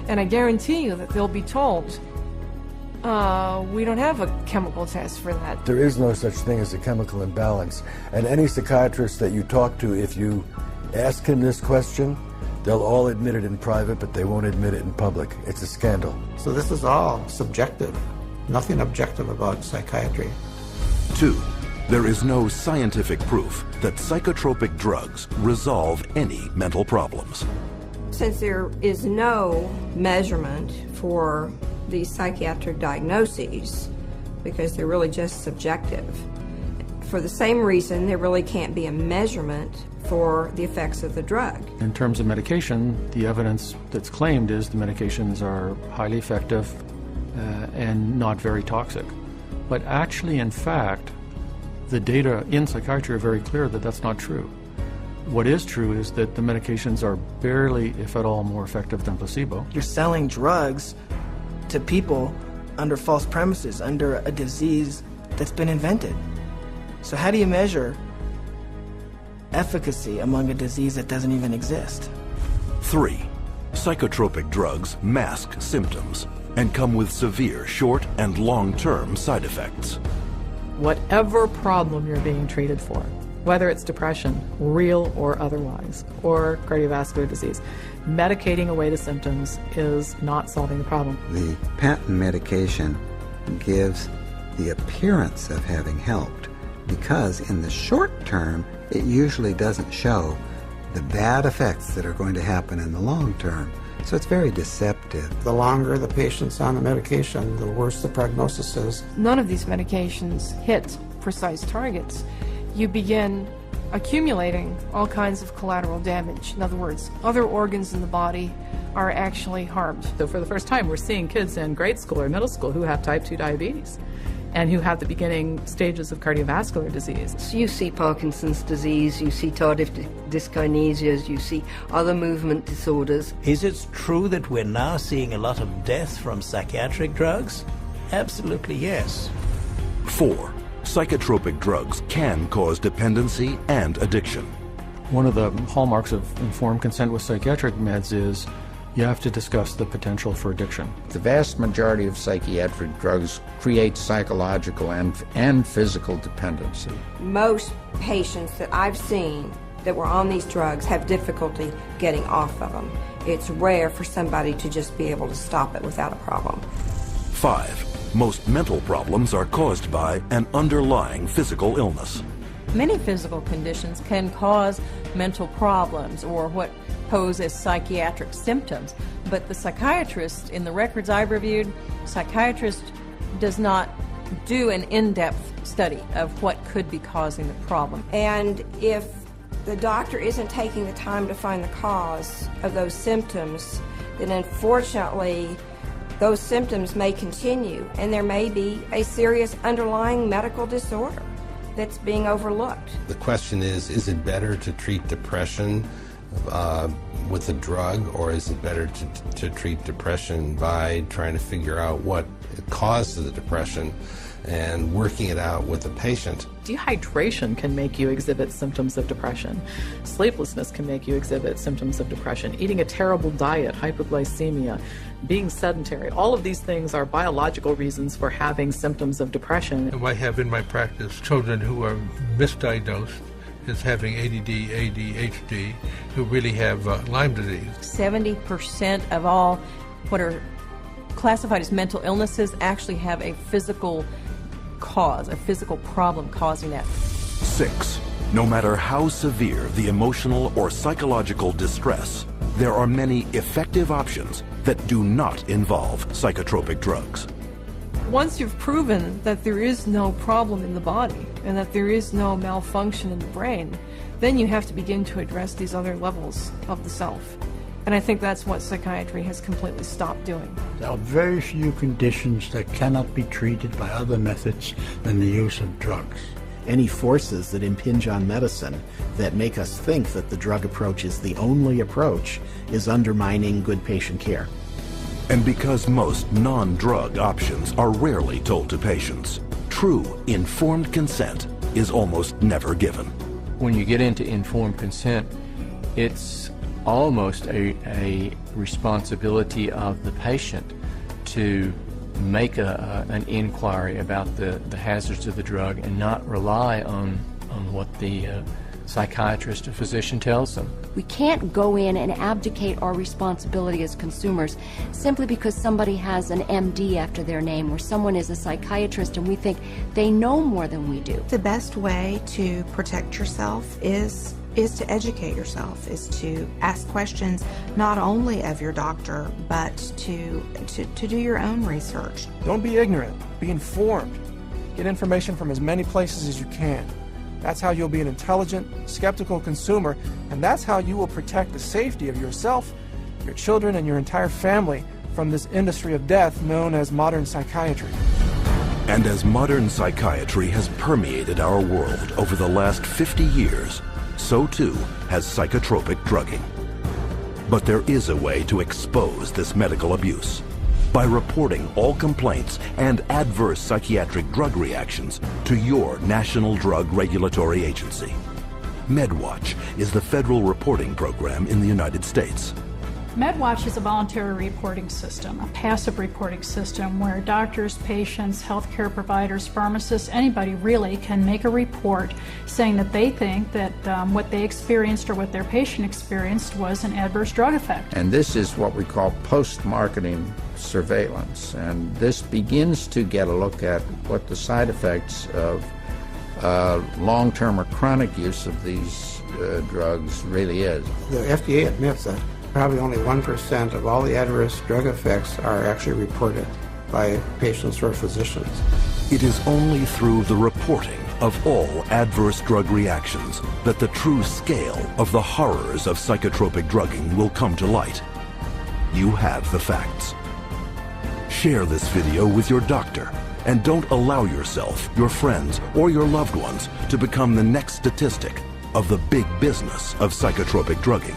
And I guarantee you that they'll be told, we don't have a chemical test for that. There is no such thing as a chemical imbalance. And any psychiatrist that you talk to, if you ask him this question, they'll all admit it in private, but they won't admit it in public. It's a scandal. So this is all subjective. Nothing objective about psychiatry. 2. There is no scientific proof that psychotropic drugs resolve any mental problems. Since there is no measurement for these psychiatric diagnoses, because they're really just subjective, for the same reason there really can't be a measurement for the effects of the drug. In terms of medication, the evidence that's claimed is the medications are highly effective and not very toxic. But actually, in fact, the data in psychiatry are very clear that that's not true. What is true is that the medications are barely, if at all, more effective than placebo. You're selling drugs to people under false premises, under a disease that's been invented. So how do you measure efficacy among a disease that doesn't even exist? 3. Psychotropic drugs mask symptoms and come with severe short and long-term side effects. Whatever problem you're being treated for, whether it's depression, real or otherwise, or cardiovascular disease, medicating away the symptoms is not solving the problem. The patent medication gives the appearance of having helped because in the short term, it usually doesn't show the bad effects that are going to happen in the long term. So it's very deceptive. The longer the patient's on the medication, the worse the prognosis is. None of these medications hit precise targets. You begin accumulating all kinds of collateral damage. In other words, other organs in the body are actually harmed. So for the first time, we're seeing kids in grade school or middle school who have type 2 diabetes and who have the beginning stages of cardiovascular disease. So you see Parkinson's disease, you see tardive dyskinesias, you see other movement disorders. Is it true that we're now seeing a lot of deaths from psychiatric drugs? Absolutely yes. 4. Psychotropic drugs can cause dependency and addiction. One of the hallmarks of informed consent with psychiatric meds is You have to discuss the potential for addiction. The vast majority of psychiatric drugs create psychological and physical dependency. Most patients that I've seen that were on these drugs have difficulty getting off of them. It's rare for somebody to just be able to stop it without a problem. 5. Most mental problems are caused by an underlying physical illness. Many physical conditions can cause mental problems or what pose as psychiatric symptoms, but the psychiatrist, in the records I've reviewed, psychiatrist does not do an in-depth study of what could be causing the problem. And if the doctor isn't taking the time to find the cause of those symptoms, then unfortunately those symptoms may continue and there may be a serious underlying medical disorder that's being overlooked. The question is it better to treat depression with a drug, or is it better to treat depression by trying to figure out what caused the depression and working it out with the patient? Dehydration can make you exhibit symptoms of depression. Sleeplessness can make you exhibit symptoms of depression. Eating a terrible diet, hypoglycemia, being sedentary, all of these things are biological reasons for having symptoms of depression. I have in my practice children who are misdiagnosed as having ADD, ADHD, who really have Lyme disease. 70% of all what are classified as mental illnesses actually have a physical cause, a physical problem causing that. 6. No matter how severe the emotional or psychological distress, there are many effective options that do not involve psychotropic drugs. Once you've proven that there is no problem in the body and that there is no malfunction in the brain, then you have to begin to address these other levels of the self. And I think that's what psychiatry has completely stopped doing. There are very few conditions that cannot be treated by other methods than the use of drugs. Any forces that impinge on medicine that make us think that the drug approach is the only approach is undermining good patient care. And because most non-drug options are rarely told to patients, true informed consent is almost never given. When you get into informed consent, it's almost a responsibility of the patient to make an inquiry about the hazards of the drug and not rely on what the psychiatrist or physician tells them. We can't go in and abdicate our responsibility as consumers simply because somebody has an MD after their name or someone is a psychiatrist and we think they know more than we do. The best way to protect yourself is to educate yourself, is to ask questions not only of your doctor, but to do your own research. Don't be ignorant, be informed. Get information from as many places as you can. That's how you'll be an intelligent, skeptical consumer, and that's how you will protect the safety of yourself, your children, and your entire family from this industry of death known as modern psychiatry. And as modern psychiatry has permeated our world over the last 50 years, so too has psychotropic drugging. But there is a way to expose this medical abuse by reporting all complaints and adverse psychiatric drug reactions to your National Drug Regulatory Agency. MedWatch is the federal reporting program in the United States. MedWatch is a voluntary reporting system, a passive reporting system where doctors, patients, healthcare providers, pharmacists, anybody really can make a report saying that they think that what they experienced or what their patient experienced was an adverse drug effect. And this is what we call post-marketing surveillance. And this begins to get a look at what the side effects of long-term or chronic use of these drugs really is. The FDA admits that probably only 1% of all the adverse drug effects are actually reported by patients or physicians. It is only through the reporting of all adverse drug reactions that the true scale of the horrors of psychotropic drugging will come to light. You have the facts. Share this video with your doctor and don't allow yourself, your friends, or your loved ones to become the next statistic of the big business of psychotropic drugging.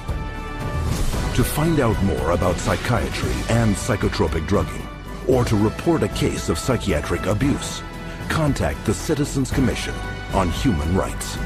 To find out more about psychiatry and psychotropic drugging, or to report a case of psychiatric abuse, contact the Citizens Commission on Human Rights.